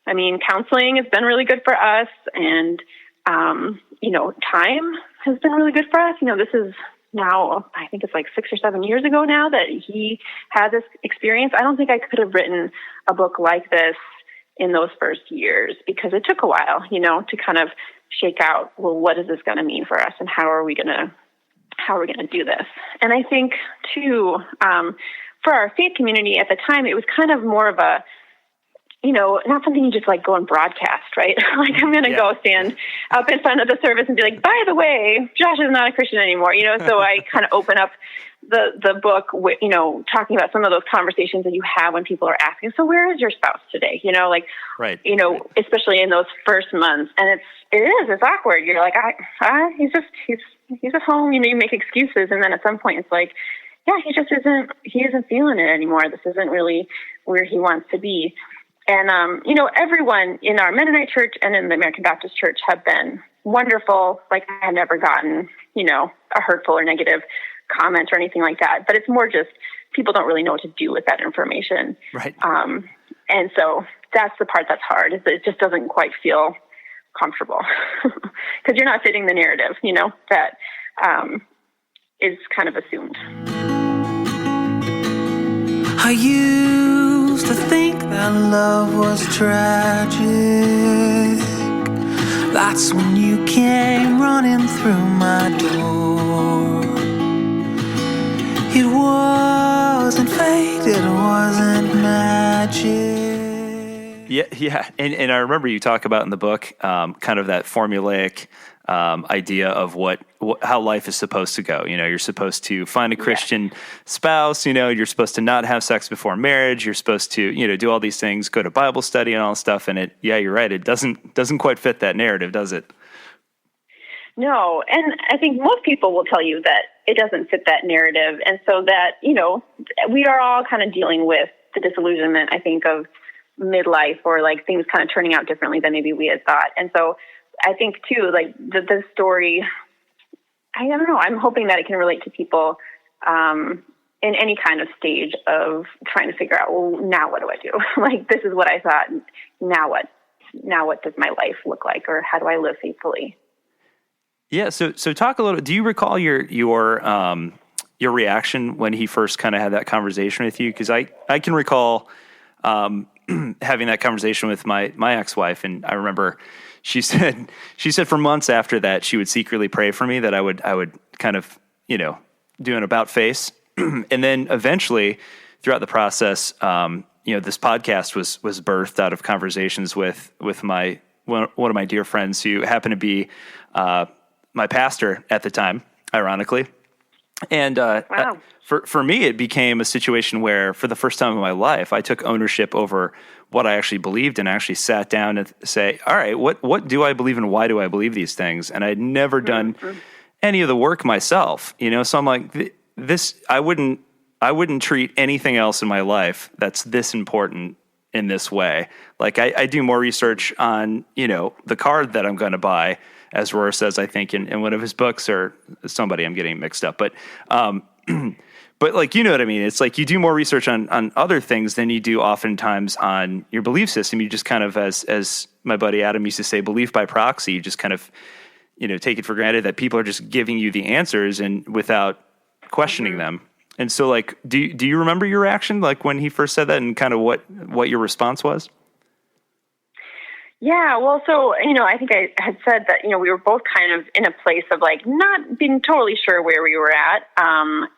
Speaker 4: I mean, counseling has been really good for us. And, time has been really good for us. This is now, I think it's 6 or 7 years ago now that he had this experience. I don't think I could have written a book like this in those first years, because it took a while, to kind of shake out, well, what is this going to mean for us, and how are we going to do this? And I think too, for our faith community at the time, it was kind of more of a, not something you just go and broadcast, right? I'm going to go stand up in front of the service and be like, by the way, Josh is not a Christian anymore, So I kind of open up the book with, talking about some of those conversations that you have when people are asking, so where is your spouse today?
Speaker 6: Right.
Speaker 4: Especially in those first months. And it's awkward. You're like, he's at home, you make excuses. And then at some point it's like, yeah, he isn't feeling it anymore. This isn't really where he wants to be. And, everyone in our Mennonite church and in the American Baptist Church have been wonderful. I had never gotten, a hurtful or negative comment or anything like that. But it's more just people don't really know what to do with that information. Right. And so that's the part that's hard, is that it just doesn't quite feel comfortable because you're not fitting the narrative, that is kind of assumed.
Speaker 5: I used to think that love was tragic. That's when you came running through my door. It wasn't fate, it wasn't magic.
Speaker 6: Yeah. And I remember you talk about in the book kind of that formulaic idea of how life is supposed to go. You're supposed to find a Christian spouse, you're supposed to not have sex before marriage. You're supposed to, do all these things, go to Bible study and all this stuff. And you're right. It doesn't quite fit that narrative, does it?
Speaker 4: No. And I think most people will tell you that it doesn't fit that narrative. And so that, we are all kind of dealing with the disillusionment, I think, of midlife, or like things kind of turning out differently than maybe we had thought. And so I think too, like the story, I don't know, I'm hoping that it can relate to people in any kind of stage of trying to figure out, well, now what do I do? Like, this is what I thought. Now what? Now what does my life look like, or how do I live faithfully?
Speaker 6: Yeah. So talk a little. Do you recall your reaction when he first kind of had that conversation with you? Because I can recall having that conversation with my ex-wife, and I remember she said for months after that she would secretly pray for me, that I would kind of do an about face, and then eventually throughout the process, this podcast was birthed out of conversations with one of my dear friends who happened to be my pastor at the time, ironically. And
Speaker 4: wow.
Speaker 6: For me, it became a situation where, for the first time in my life, I took ownership over what I actually believed, and I actually sat down and say, all right, what do I believe, and why do I believe these things? And I'd never done any of the work myself, so I'm like, this, I wouldn't treat anything else in my life that's this important in this way. Like, I do more research on, the car that I'm going to buy, as Rohr says, I think, in one of his books, or somebody, I'm getting mixed up. But like, you know what I mean? It's like you do more research on other things than you do oftentimes on your belief system. You just kind of, as my buddy Adam used to say, belief by proxy. You just kind of, take it for granted that people are just giving you the answers and without questioning them. And so, like, do you remember your reaction, like when he first said that, and kind of what your response was?
Speaker 4: Yeah, well, so, I think I had said that, we were both kind of in a place of like not being totally sure where we were at.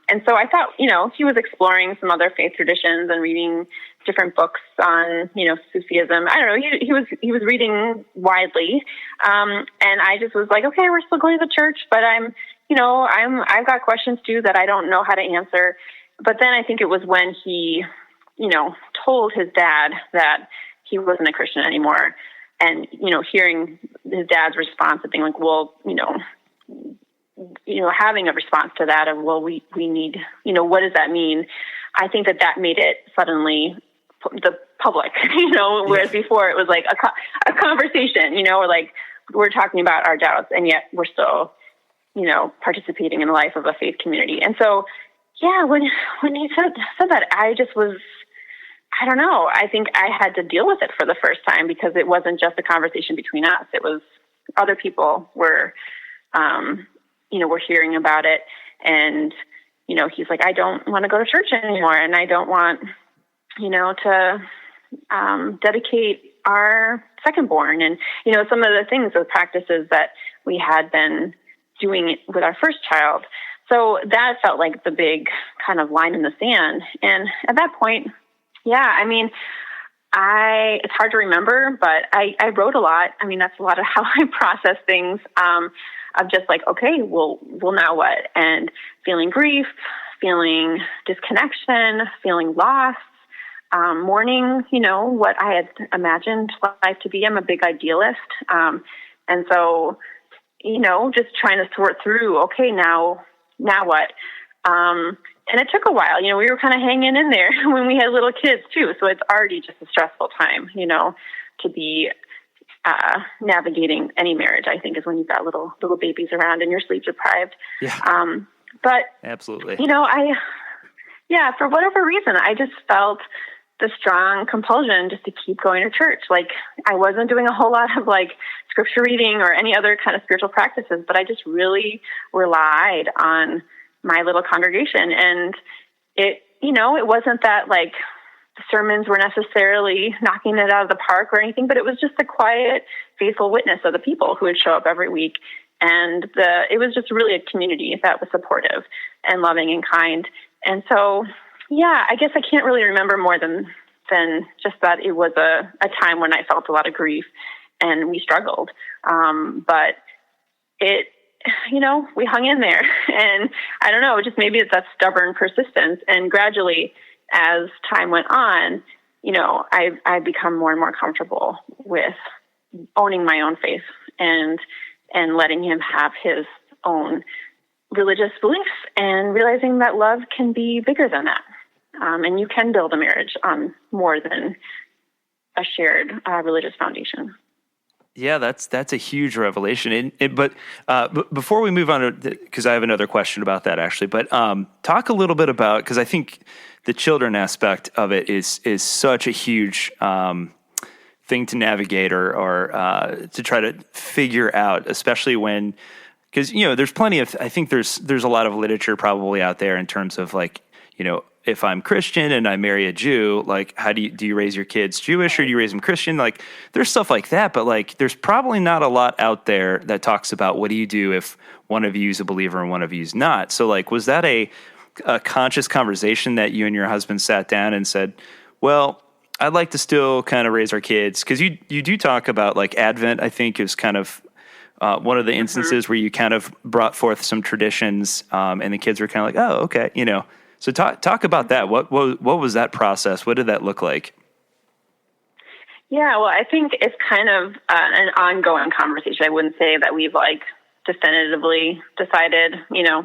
Speaker 4: And so I thought, he was exploring some other faith traditions and reading different books on, Sufism. I don't know, he was reading widely. And I just was like, okay, we're still going to the church, but I've got questions too that I don't know how to answer. But then I think it was when he, told his dad that he wasn't a Christian anymore. And, hearing his dad's response and being like, well, having a response to that of, well, we need, what does that mean? I think that made it suddenly the public, whereas before it was like a conversation, or like we're talking about our doubts, and yet we're still, participating in the life of a faith community. And so, yeah, when he said that, I just was, I don't know. I think I had to deal with it for the first time, because it wasn't just a conversation between us. It was other people were hearing about it. And, he's like, I don't want to go to church anymore. And I don't want, to dedicate our second born. And, some of the things, the practices that we had been doing with our first child. So that felt like the big kind of line in the sand. And at that point, yeah, I mean, it's hard to remember, but I wrote a lot. I mean, that's a lot of how I process things, of just like, okay, well, now what? And feeling grief, feeling disconnection, feeling loss, mourning, what I had imagined life to be. I'm a big idealist. And so, just trying to sort through, okay, now what? And it took a while, we were kind of hanging in there when we had little kids too. So it's already just a stressful time, to be navigating any marriage, I think, is when you've got little babies around and you're sleep deprived.
Speaker 6: Yeah.
Speaker 4: But
Speaker 6: absolutely,
Speaker 4: for whatever reason, I just felt the strong compulsion just to keep going to church. Like, I wasn't doing a whole lot of like scripture reading or any other kind of spiritual practices, but I just really relied on my little congregation. And it wasn't that like the sermons were necessarily knocking it out of the park or anything, but it was just the quiet, faithful witness of the people who would show up every week. And it was just really a community that was supportive and loving and kind. And so, yeah, I guess I can't really remember more than just that it was a time when I felt a lot of grief and we struggled. But we hung in there. And I don't know, just maybe it's that stubborn persistence. And gradually, as time went on, I've become more and more comfortable with owning my own faith and letting him have his own religious beliefs and realizing that love can be bigger than that. And you can build a marriage on more than a shared religious foundation.
Speaker 6: Yeah, that's a huge revelation. But before we move on, because I have another question about that actually, but talk a little bit about, because I think the children aspect of it is such a huge thing to navigate or to try to figure out, especially when, because there's plenty of, I think there's a lot of literature probably out there in terms of like, if I'm Christian and I marry a Jew, like how do you raise your kids Jewish or do you raise them Christian? Like there's stuff like that, but like there's probably not a lot out there that talks about what do you do if one of you is a believer and one of you is not. So like, was that a conscious conversation that you and your husband sat down and said, well, I'd like to still kind of raise our kids? Because you do talk about like Advent, I think is kind of one of the instances where you kind of brought forth some traditions and the kids were kind of like, oh, okay, So talk about that. What was that process? What did that look like?
Speaker 4: Yeah, well, I think it's kind of an ongoing conversation. I wouldn't say that we've like definitively decided,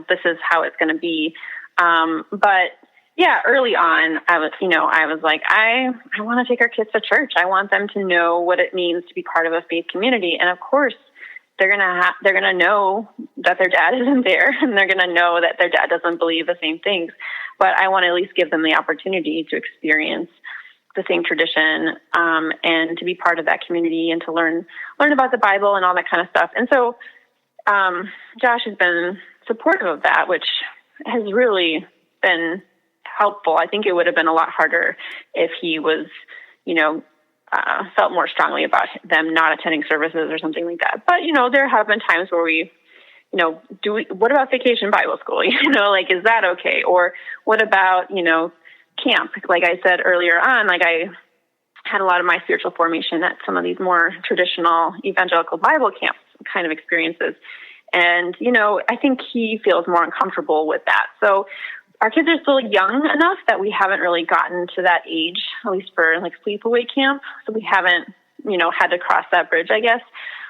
Speaker 4: this is how it's going to be. But yeah, early on, I was like, I want to take our kids to church. I want them to know what it means to be part of a faith community. And of course, they're gonna know that their dad isn't there, and they're gonna know that their dad doesn't believe the same things. But I want to at least give them the opportunity to experience the same tradition, and to be part of that community and to learn about the Bible and all that kind of stuff. And so, Josh has been supportive of that, which has really been helpful. I think it would have been a lot harder if he was, felt more strongly about them not attending services or something like that. But, there have been times where we, what about vacation Bible school? Is that okay? Or what about, camp? Like I said earlier on, like I had a lot of my spiritual formation at some of these more traditional evangelical Bible camps kind of experiences. And, I think he feels more uncomfortable with that. So our kids are still young enough that we haven't really gotten to that age, at least for like sleepaway camp. So we haven't, had to cross that bridge, I guess.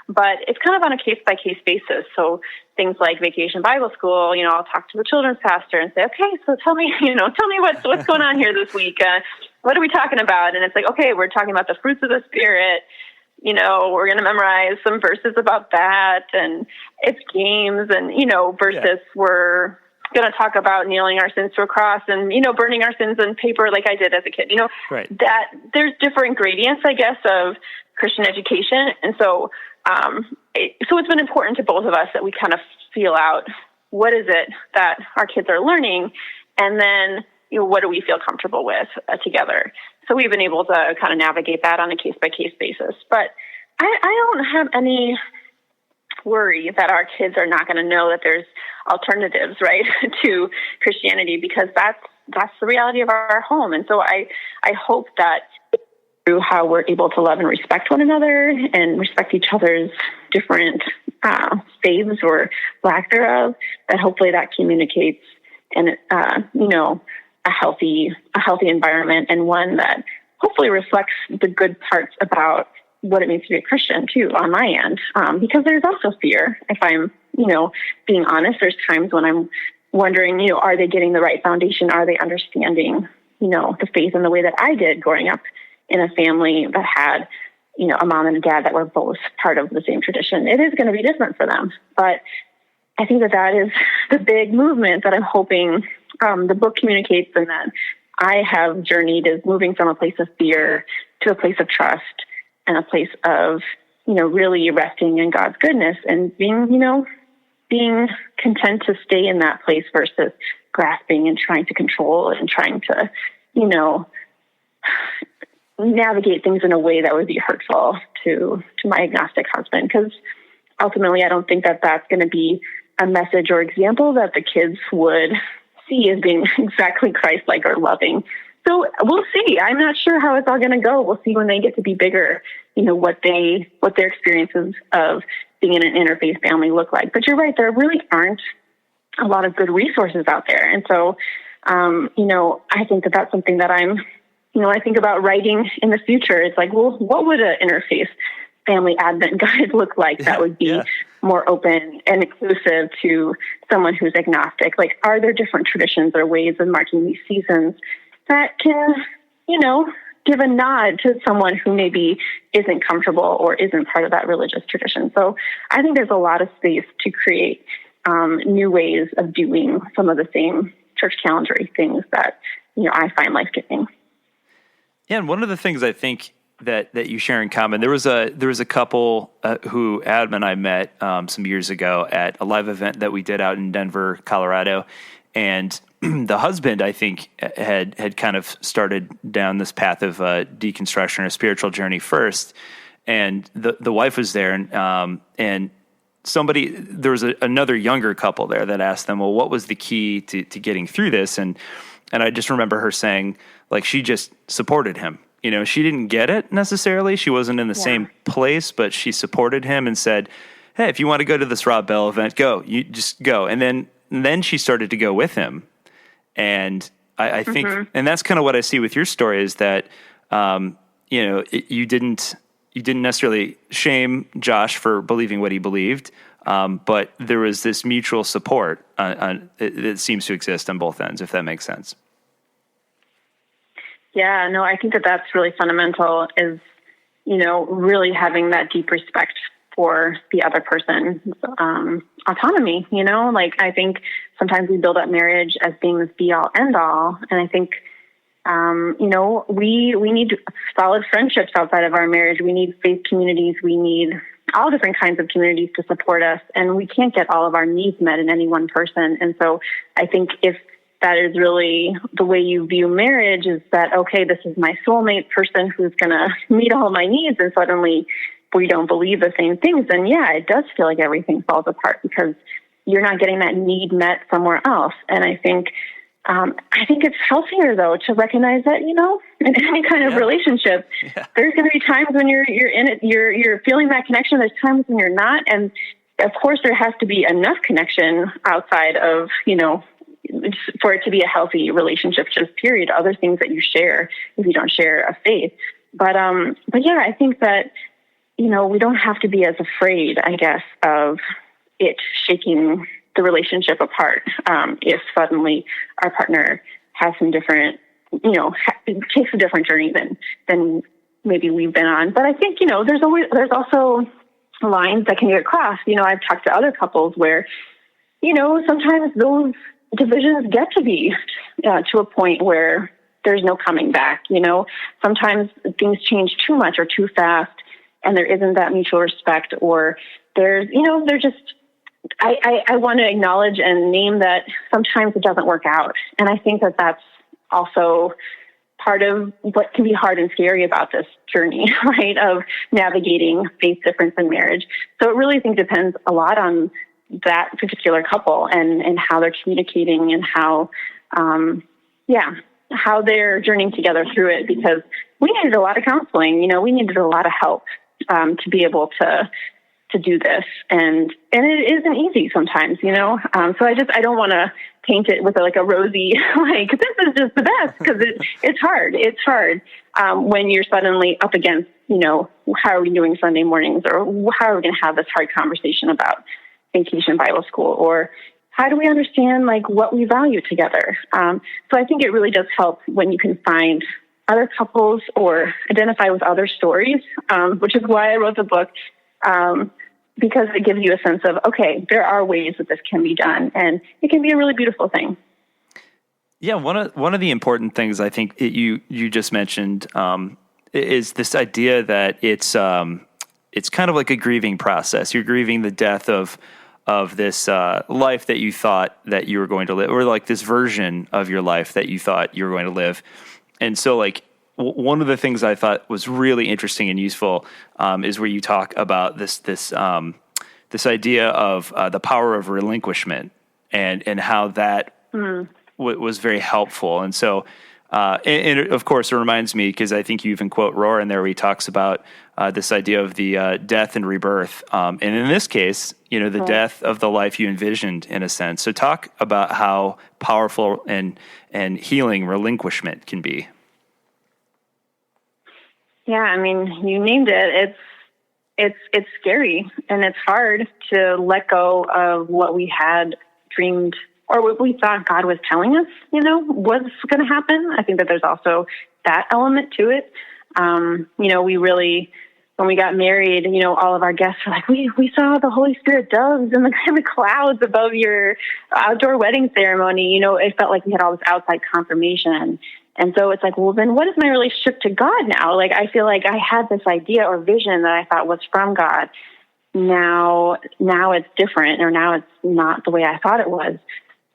Speaker 4: But it's kind of on a case-by-case basis. So things like Vacation Bible School, I'll talk to the children's pastor and say, okay, so tell me what's going on here this week. What are we talking about? And it's like, okay, we're talking about the fruits of the Spirit. We're going to memorize some verses about that. And it's games and, versus we're going to talk about nailing our sins to a cross and, burning our sins in paper like I did as a kid.
Speaker 6: Right.
Speaker 4: That there's different gradients, I guess, of Christian education. And so, it's been important to both of us that we kind of feel out what is it that our kids are learning, and then what do we feel comfortable with together. So we've been able to kind of navigate that on a case-by-case basis. But I don't have any worry that our kids are not going to know that there's alternatives, right, to Christianity, because that's the reality of our home. And so I hope that through how we're able to love and respect one another and respect each other's different faiths or lack thereof, that hopefully that communicates and a healthy environment, and one that hopefully reflects the good parts about what it means to be a Christian too on my end. Because there's also fear. If I'm, being honest, there's times when I'm wondering, are they getting the right foundation? Are they understanding, the faith in the way that I did growing up in a family that had, a mom and a dad that were both part of the same tradition? It is going to be different for them. But I think that is the big movement that I'm hoping the book communicates, and that I have journeyed, is moving from a place of fear to a place of trust and a place of, really resting in God's goodness and being content to stay in that place versus grasping and trying to control and trying to, navigate things in a way that would be hurtful to my agnostic husband. Because ultimately, I don't think that that's going to be a message or example that the kids would see as being exactly Christ-like or loving. So we'll see. I'm not sure how it's all going to go. We'll see when they get to be bigger, what their experiences of being in an interfaith family look like? But you're right, there really aren't a lot of good resources out there. And so, I think that that's something that I think about writing in the future. It's like, well, what would an interfaith family Advent guide look like that would be more open and inclusive to someone who's agnostic? Like, are there different traditions or ways of marking these seasons that can, give a nod to someone who maybe isn't comfortable or isn't part of that religious tradition? So I think there's a lot of space to create new ways of doing some of the same church calendary things that, I find life-giving.
Speaker 6: Yeah, and one of the things I think that you share in common, there was a couple who Adam and I met some years ago at a live event that we did out in Denver, Colorado, and the husband, I think, had kind of started down this path of deconstruction or a spiritual journey first, and the wife was there, and there was another younger couple there that asked them, well, what was the key to getting through this? And I just remember her saying, like, she just supported him. She didn't get it necessarily. She wasn't in the same place, but she supported him and said, hey, if you want to go to this Rob Bell event, go. You just go. And then she started to go with him. And I think, and that's kind of what I see with your story is that, you didn't necessarily shame Josh for believing what he believed, but there was this mutual support that seems to exist on both ends, if that makes sense.
Speaker 4: Yeah, no, I think that that's really fundamental is, really having that deep respect for the other person's autonomy, like I think sometimes we build up marriage as being this be all end all. And I think, we need solid friendships outside of our marriage. We need faith communities. We need all different kinds of communities to support us. And we can't get all of our needs met in any one person. And so I think if that is really the way you view marriage is that, okay, this is my soulmate person who's going to meet all my needs, and suddenly we don't believe the same things, then it does feel like everything falls apart because you're not getting that need met somewhere else. And I think it's healthier though to recognize that, in any kind of relationship, there's going to be times when you're in it, you're feeling that connection. There's times when you're not. And of course there has to be enough connection outside of, for it to be a healthy relationship, just period. Other things that you share if you don't share a faith. But yeah, I think that, we don't have to be as afraid, I guess, of it shaking the relationship apart. If suddenly our partner has some different, takes a different journey than maybe we've been on. But I think, there's also lines that can get crossed. I've talked to other couples where, sometimes those divisions get to be to a point where there's no coming back. Sometimes things change too much or too fast, and there isn't that mutual respect, or there's, they're just, I want to acknowledge and name that sometimes it doesn't work out. And I think that that's also part of what can be hard and scary about this journey, right, of navigating faith difference in marriage. So it really, I think, depends a lot on that particular couple and how they're communicating and how they're journeying together through it, because we needed a lot of counseling, we needed a lot of help to be able to do this. And it isn't easy sometimes, So I don't want to paint it with a rosy, this is just the best, because it's hard. It's hard when you're suddenly up against, how are we doing Sunday mornings, or how are we going to have this hard conversation about Vacation Bible School, or how do we understand what we value together? So I think it really does help when you can find other couples or identify with other stories, which is why I wrote the book, because it gives you a sense of, okay, there are ways that this can be done, and it can be a really beautiful thing.
Speaker 6: Yeah, one of the important things I think you just mentioned is this idea that it's kind of like a grieving process. You're grieving the death of this life that you thought that you were going to live, or this version of your life that you thought you were going to live. And so one of the things I thought was really interesting and useful is where you talk about this idea of the power of relinquishment and how that was very helpful. And so And of course, it reminds me, because I think you even quote Rohr in there where he talks about this idea of the death and rebirth. And in this case, the death of the life you envisioned, in a sense. So talk about how powerful and healing relinquishment can be.
Speaker 4: Yeah, I mean, you named it. It's scary, and it's hard to let go of what we had dreamed or what we thought God was telling us, was going to happen. I think that there's also that element to it. We really, when we got married, all of our guests were like, we saw the Holy Spirit doves in the clouds above your outdoor wedding ceremony. It felt like we had all this outside confirmation. And so it's like, well, then what is my relationship to God now? Like, I feel like I had this idea or vision that I thought was from God. Now it's different, or now it's not the way I thought it was.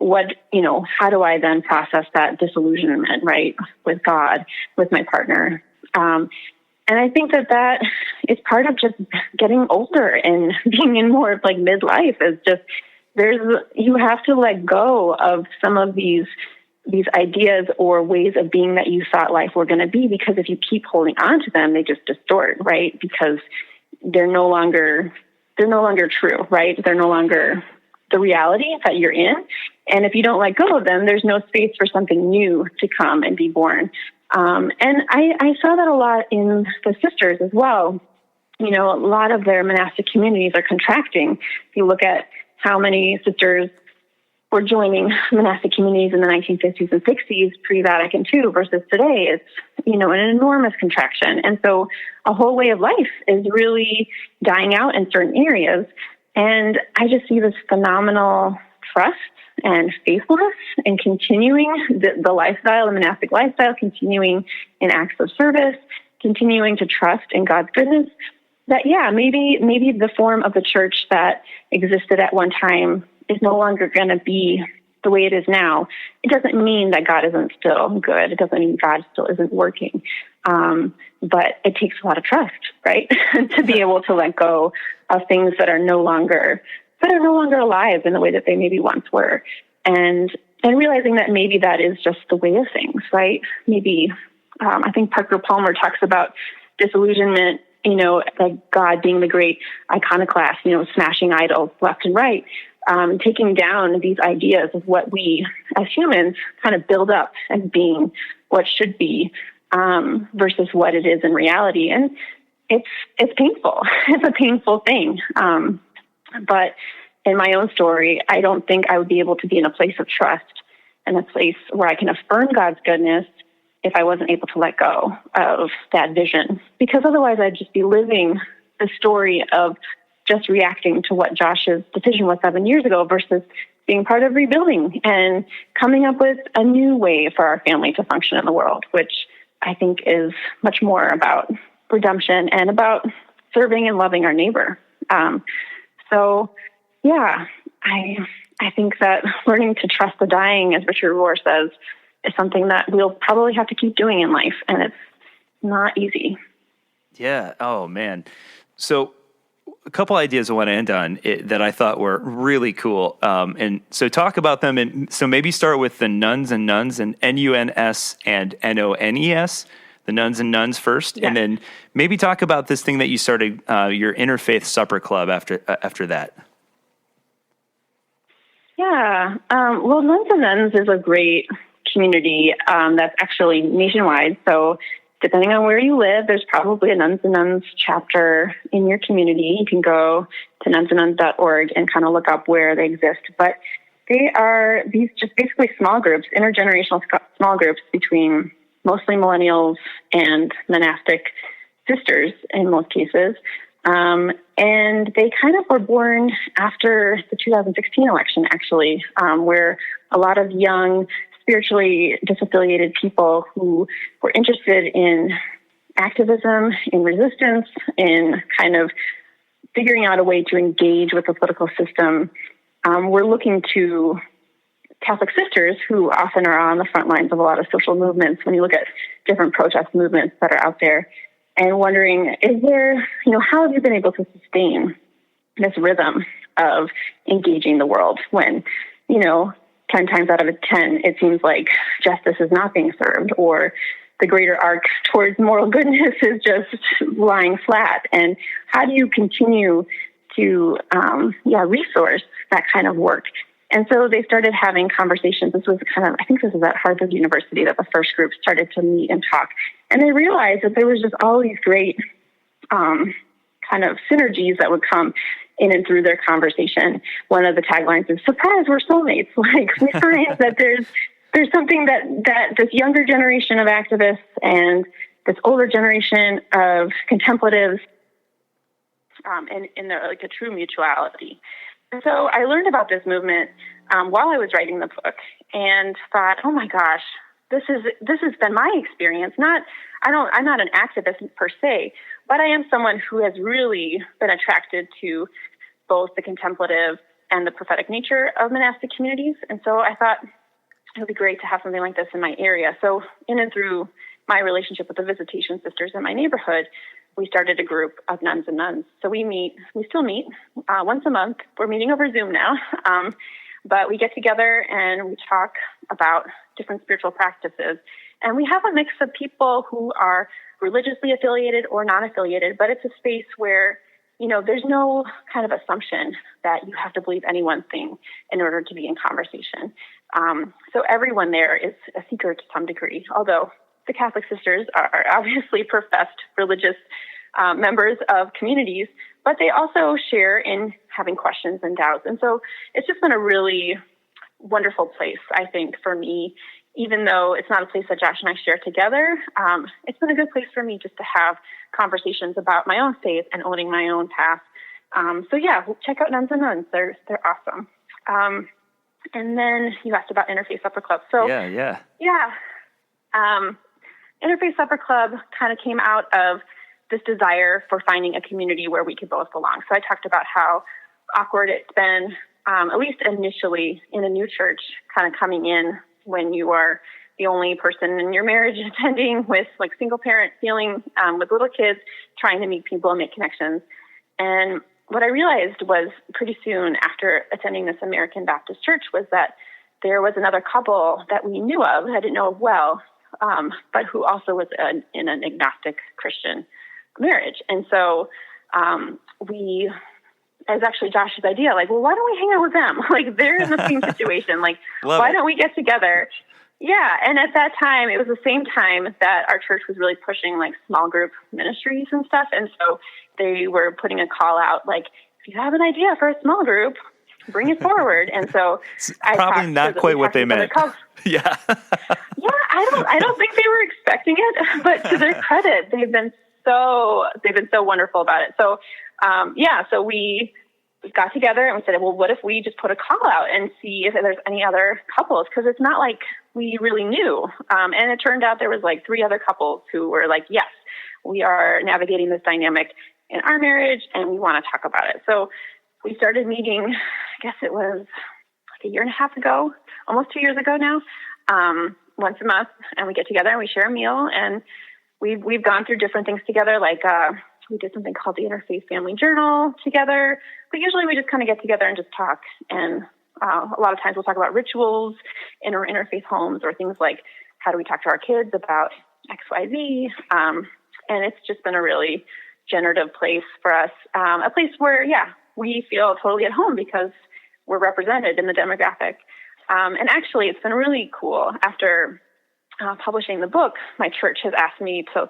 Speaker 4: How do I then process that disillusionment, right, with God, with my partner? And I think that is part of just getting older and being in more of like midlife, is just you have to let go of some of these ideas or ways of being that you thought life were going to be, because if you keep holding on to them, they just distort, right? Because they're no longer true, right? They're no longer the reality that you're in. And if you don't let go of them, there's no space for something new to come and be born. And I saw that a lot in the sisters as well. A lot of their monastic communities are contracting. If you look at how many sisters were joining monastic communities in the 1950s and 60s, pre-Vatican II, versus today, it's, an enormous contraction. And so a whole way of life is really dying out in certain areas. And I just see this phenomenal trust and faithfulness in continuing the lifestyle, the monastic lifestyle, continuing in acts of service, continuing to trust in God's goodness. That, maybe the form of the church that existed at one time is no longer going to be the way it is now. It doesn't mean that God isn't still good. It doesn't mean God still isn't working. But it takes a lot of trust, right? To be able to let go of things that are no longer alive in the way that they maybe once were. And realizing that maybe that is just the way of things, right? Maybe, I think Parker Palmer talks about disillusionment, like God being the great iconoclast, smashing idols left and right, taking down these ideas of what we as humans kind of build up as being what should be, versus what it is in reality. And it's painful. It's a painful thing. But in my own story, I don't think I would be able to be in a place of trust and a place where I can affirm God's goodness if I wasn't able to let go of that vision. Because otherwise I'd just be living the story of just reacting to what Josh's decision was 7 years ago versus being part of rebuilding and coming up with a new way for our family to function in the world, which I think is much more about redemption and about serving and loving our neighbor. I think that learning to trust the dying, as Richard Rohr says, is something that we'll probably have to keep doing in life, and it's not easy.
Speaker 6: Yeah. Oh, man. So a couple ideas I want to end on that I thought were really cool. And so talk about them. And so maybe start with the nuns and nuns, and NUNS and NONES, the nuns and nuns first. Yeah. And then maybe talk about this thing that you started, your interfaith supper club after that.
Speaker 4: Yeah. Well, Nuns and Nuns is a great community that's actually nationwide. So depending on where you live, there's probably a Nuns and Nuns chapter in your community. You can go to nunsandnuns.org and kind of look up where they exist. But they are these just basically small groups, intergenerational small groups between mostly millennials and monastic sisters in most cases. And they kind of were born after the 2016 election, actually, where a lot of young, spiritually disaffiliated people who were interested in activism, in resistance, in kind of figuring out a way to engage with the political system, were looking to Catholic sisters who often are on the front lines of a lot of social movements when you look at different protest movements that are out there, and wondering, how have you been able to sustain this rhythm of engaging the world when, 10 times out of 10, it seems like justice is not being served, or the greater arc towards moral goodness is just lying flat. And how do you continue to, resource that kind of work? And so they started having conversations. This was I think this was at Harvard University that the first group started to meet and talk. And they realized that there was just all these great kind of synergies that would come in and through their conversation. One of the taglines is, "Surprise, we're soulmates." Like, we find that there's something that this younger generation of activists and this older generation of contemplatives, and they're like a true mutuality. And so I learned about this movement while I was writing the book, and thought, oh my gosh, this has been my experience. I'm not an activist per se, but I am someone who has really been attracted to both the contemplative and the prophetic nature of monastic communities. And so I thought it would be great to have something like this in my area. So in and through my relationship with the Visitation Sisters in my neighborhood, we started a group of nuns and nuns. So we still meet once a month. We're meeting over Zoom now, but we get together and we talk about different spiritual practices. And we have a mix of people who are religiously affiliated or non-affiliated, but it's a space where, there's no kind of assumption that you have to believe any one thing in order to be in conversation. So everyone there is a seeker to some degree, although the Catholic sisters are obviously professed religious members of communities, but they also share in having questions and doubts. And so it's just been a really wonderful place, I think, for me, even though it's not a place that Josh and I share together. It's been a good place for me just to have conversations about my own faith and owning my own path. So yeah, check out Nuns and Nuns. They're awesome. And then you asked about Interfaith Supper Club. So yeah. Interfaith Supper Club kind of came out of this desire for finding a community where we could both belong. So I talked about how awkward it's been, at least initially, in a new church, kind of coming in when you are the only person in your marriage attending, with like single parent feeling, with little kids, trying to meet people and make connections. And what I realized was pretty soon after attending this American Baptist church was that there was another couple that we knew of, I didn't know of well, but who also was in an agnostic Christian marriage. And so it was actually Josh's idea, like, well, why don't we hang out with them? Like, they're in the same situation. Like, why don't we get together? Yeah. And at that time, it was the same time that our church was really pushing like small group ministries and stuff. And so they were putting a call out, like, if you have an idea for a small group, bring it forward. And so
Speaker 6: probably not quite what they meant. Yeah.
Speaker 4: I don't think they were expecting it, but to their credit, they've been so wonderful about it. So, so we got together and we said, well, what if we just put a call out and see if there's any other couples? Because it's not like we really knew. And it turned out there was like 3 other couples who were like, yes, we are navigating this dynamic in our marriage and we want to talk about it. So we started meeting, I guess it was like 1.5 years ago, almost 2 years ago now, once a month, and we get together and we share a meal, and we've gone through different things together. Like we did something called the Interfaith Family Journal together, but usually we just kind of get together and just talk. And a lot of times we'll talk about rituals in our interfaith homes, or things like how do we talk to our kids about XYZ. And it's just been a really generative place for us, a place where, we feel totally at home because we're represented in the demographic. And actually, it's been really cool. After publishing the book, my church has asked me to,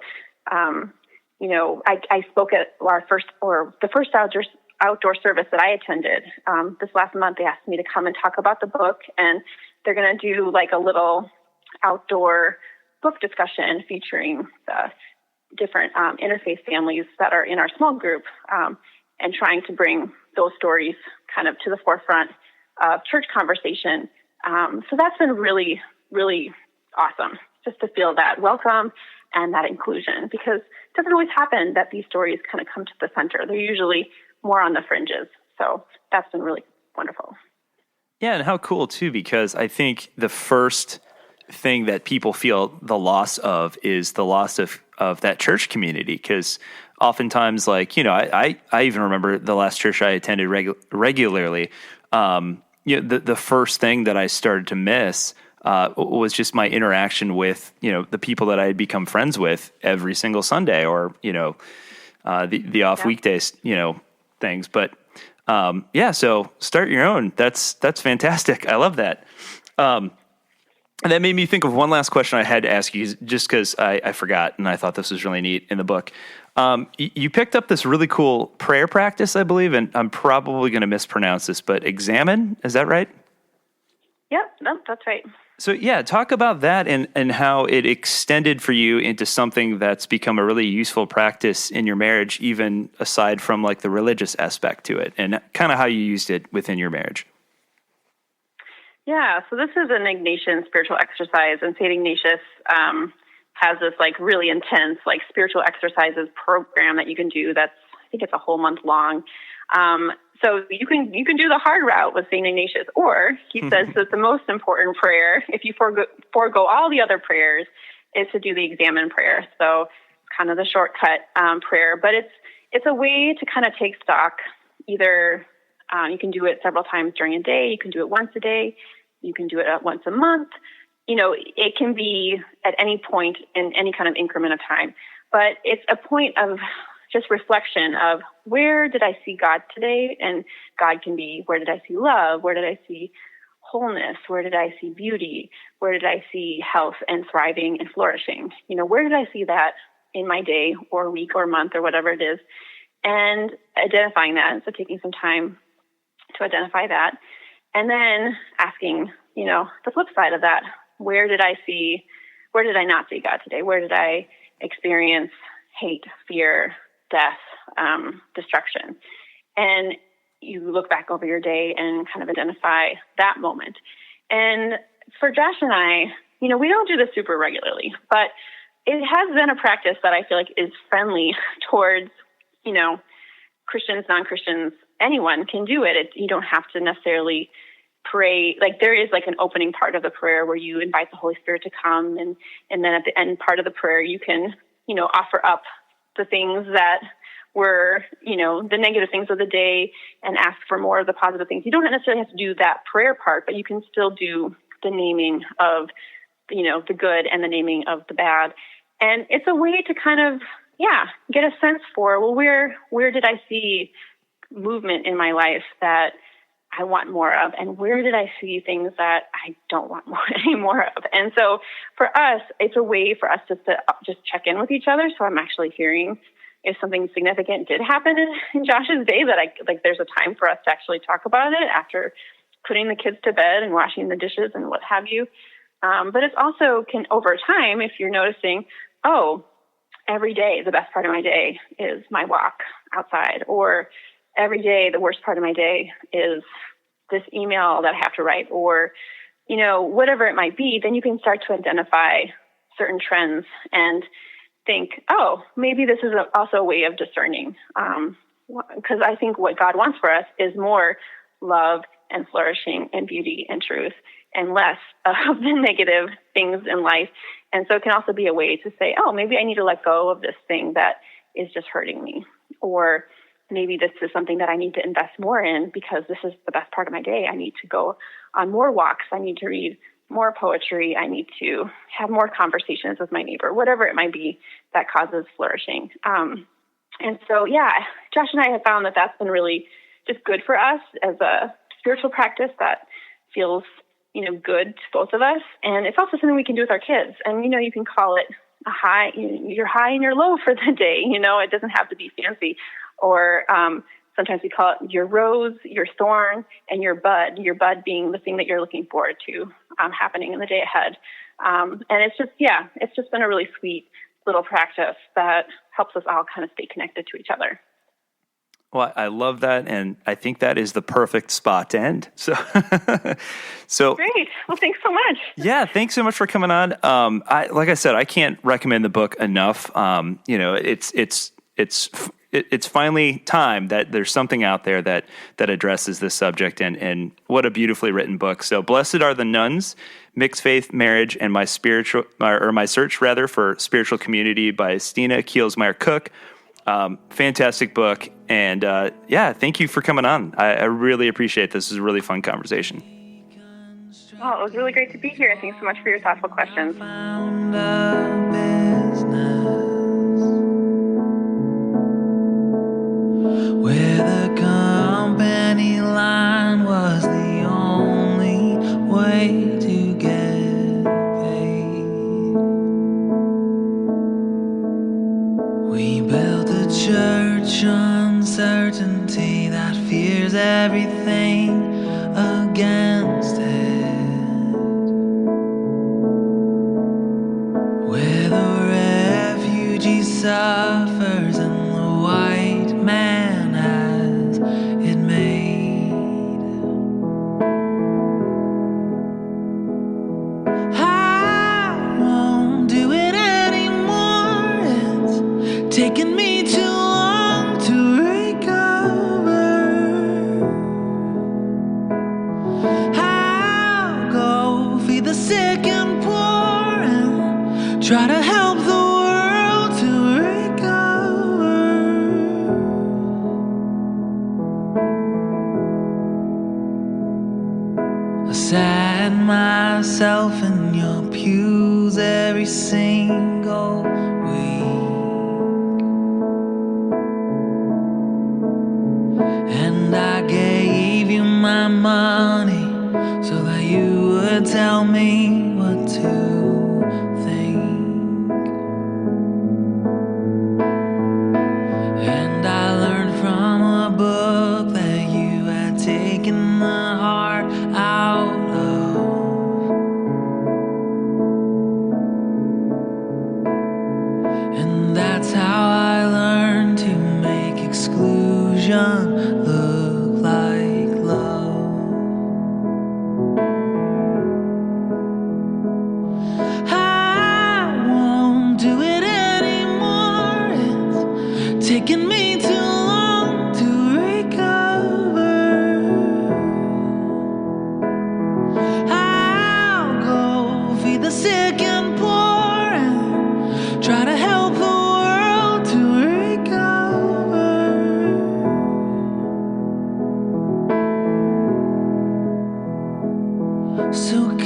Speaker 4: I spoke at the first outdoor service that I attended this last month. They asked me to come and talk about the book, and they're going to do like a little outdoor book discussion featuring the different interfaith families that are in our small group, and trying to bring those stories kind of to the forefront of church conversation. So that's been really, really awesome, just to feel that welcome and that inclusion, because it doesn't always happen that these stories kind of come to the center. They're usually more on the fringes. So that's been really wonderful.
Speaker 6: Yeah, and how cool too, because I think the first thing that people feel the loss of is the loss of that church community, because oftentimes, like, I even remember the last church I attended regularly, the first thing that I started to miss was just my interaction with, the people that I had become friends with every single Sunday, or, the off weekdays, things. But so start your own. That's fantastic. I love that. And that made me think of one last question I had to ask you, just because I forgot, and I thought this was really neat in the book. You picked up this really cool prayer practice, I believe, and I'm probably going to mispronounce this, but examine, is that right?
Speaker 4: Yep, no, that's right.
Speaker 6: So talk about that and how it extended for you into something that's become a really useful practice in your marriage, even aside from like the religious aspect to it, and kind of how you used it within your marriage.
Speaker 4: Yeah, so this is an Ignatian spiritual exercise, and St. Ignatius has this like really intense like spiritual exercises program that you can do. I think it's a whole month long. So you can do the hard route with St. Ignatius, or he says that the most important prayer, if you forego all the other prayers, is to do the examine prayer. So it's kind of the shortcut prayer, but it's a way to kind of take stock. Either you can do it several times during a day, you can do it once a day, you can do it once a month. It can be at any point in any kind of increment of time, but it's a point of just reflection of where did I see God today? And God can be, where did I see love? Where did I see wholeness? Where did I see beauty? Where did I see health and thriving and flourishing? Where did I see that in my day or week or month or whatever it is? And identifying that. So taking some time to identify that. And then asking, the flip side of that, where did I not see God today? Where did I experience hate, fear, death, destruction? And you look back over your day and kind of identify that moment. And for Josh and I, we don't do this super regularly, but it has been a practice that I feel like is friendly towards, Christians, non-Christians, anyone can do it. You don't have to necessarily pray. Like there is like an opening part of the prayer where you invite the Holy Spirit to come. And then at the end part of the prayer, you can, offer up the things that were, the negative things of the day and ask for more of the positive things. You don't necessarily have to do that prayer part, but you can still do the naming of, the good and the naming of the bad. And it's a way to kind of, get a sense for, well, where did I see movement in my life that I want more of? And where did I see things that I don't want any more of? And so for us, it's a way for us to just check in with each other. So I'm actually hearing if something significant did happen in Josh's day, that there's a time for us to actually talk about it after putting the kids to bed and washing the dishes and what have you. But it's also can, over time, if you're noticing, every day, the best part of my day is my walk outside, or every day, the worst part of my day is this email that I have to write, or, whatever it might be, then you can start to identify certain trends and think, maybe this is also a way of discerning. Because I think what God wants for us is more love and flourishing and beauty and truth, and less of the negative things in life. And so it can also be a way to say, maybe I need to let go of this thing that is just hurting me. Or maybe this is something that I need to invest more in because this is the best part of my day. I need to go on more walks. I need to read more poetry. I need to have more conversations with my neighbor, whatever it might be that causes flourishing. And so, Josh and I have found that that's been really just good for us as a spiritual practice that feels good to both of us. And it's also something we can do with our kids. And, you can call it a high, your high and your low for the day. It doesn't have to be fancy. Or sometimes we call it your rose, your thorn, and your bud being the thing that you're looking forward to happening in the day ahead. And it's just been a really sweet little practice that helps us all kind of stay connected to each other.
Speaker 6: Well, I love that, and I think that is the perfect spot to end. So
Speaker 4: great. Well, thanks so much.
Speaker 6: Yeah, thanks so much for coming on. Like I said, I can't recommend the book enough. It's finally time that there's something out there that addresses this subject, and what a beautifully written book. So, Blessed Are the Nuns, Mixed Faith Marriage, and My Search for Spiritual Community by Stina Kielsmeier-Cook. Fantastic book. And thank you for coming on. I really appreciate this. This is a really fun conversation.
Speaker 4: Oh, it was really great to be here. Thanks so much for your thoughtful questions.
Speaker 5: Found a business where the company line was the only way to get paid. We built a church on certainty that fears everything against it. Where the refugee suffers and the white man has it made. I won't do it anymore. It's taken me too long to recover. I'll go feed the sick and poor and try to help the world to recover. I sat myself in your pews every single week, and I gave you my money so that you would tell me what to think. And I learned from a book that you had taken the heart out of. And that's how I learned to make exclusion look like love. I won't do it anymore. It's taken me too long to recover. I'll go feed the sick and poor and try to help the world to recover. So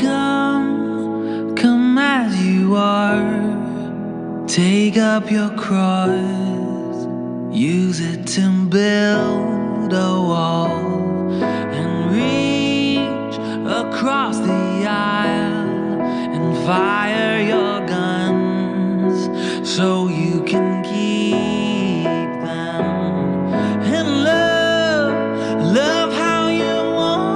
Speaker 5: come as you are, take up your cross, use it to build a wall, and reach across the aisle and fire your guns so you can keep them. And love how you want.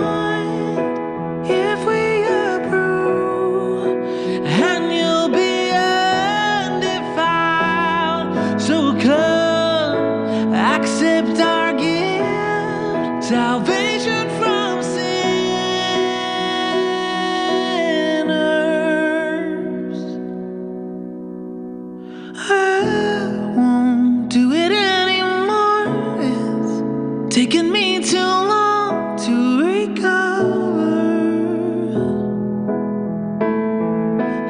Speaker 5: If we approve, and you'll be undefiled. So come, accept our gift, salvation from sinners. I won't do it anymore. It's taken me too long to recover.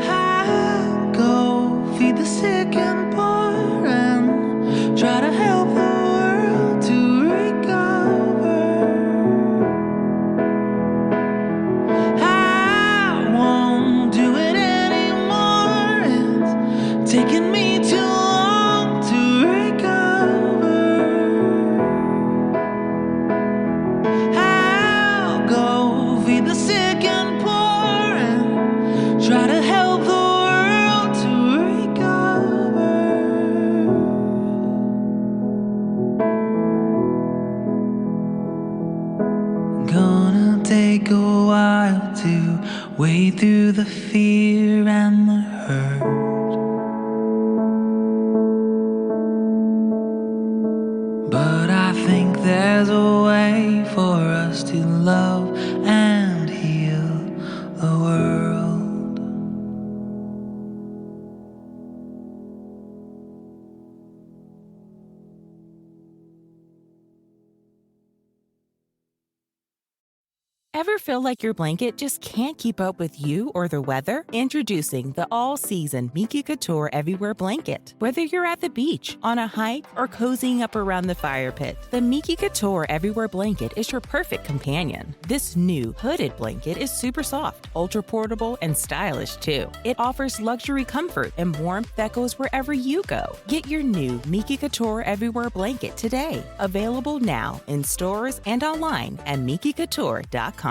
Speaker 5: I go feed the sick and poor and try to help the world to recover. I won't do it anymore. It's taken me too long to recover. I'll go feed the sick and poor and try to help the world to recover. Gonna take a while to wade through the fear and the hurt. But I think there's a way for us to love and heal the world.
Speaker 1: Ever feel like your blanket just can't keep up with you or the weather? Introducing the all-season Miki Couture Everywhere Blanket. Whether you're at the beach, on a hike, or cozying up around the fire pit, the Miki Couture Everywhere Blanket is your perfect companion. This new hooded blanket is super soft, ultra-portable, and stylish too. It offers luxury comfort and warmth that goes wherever you go. Get your new Miki Couture Everywhere Blanket today. Available now in stores and online at mikicouture.com.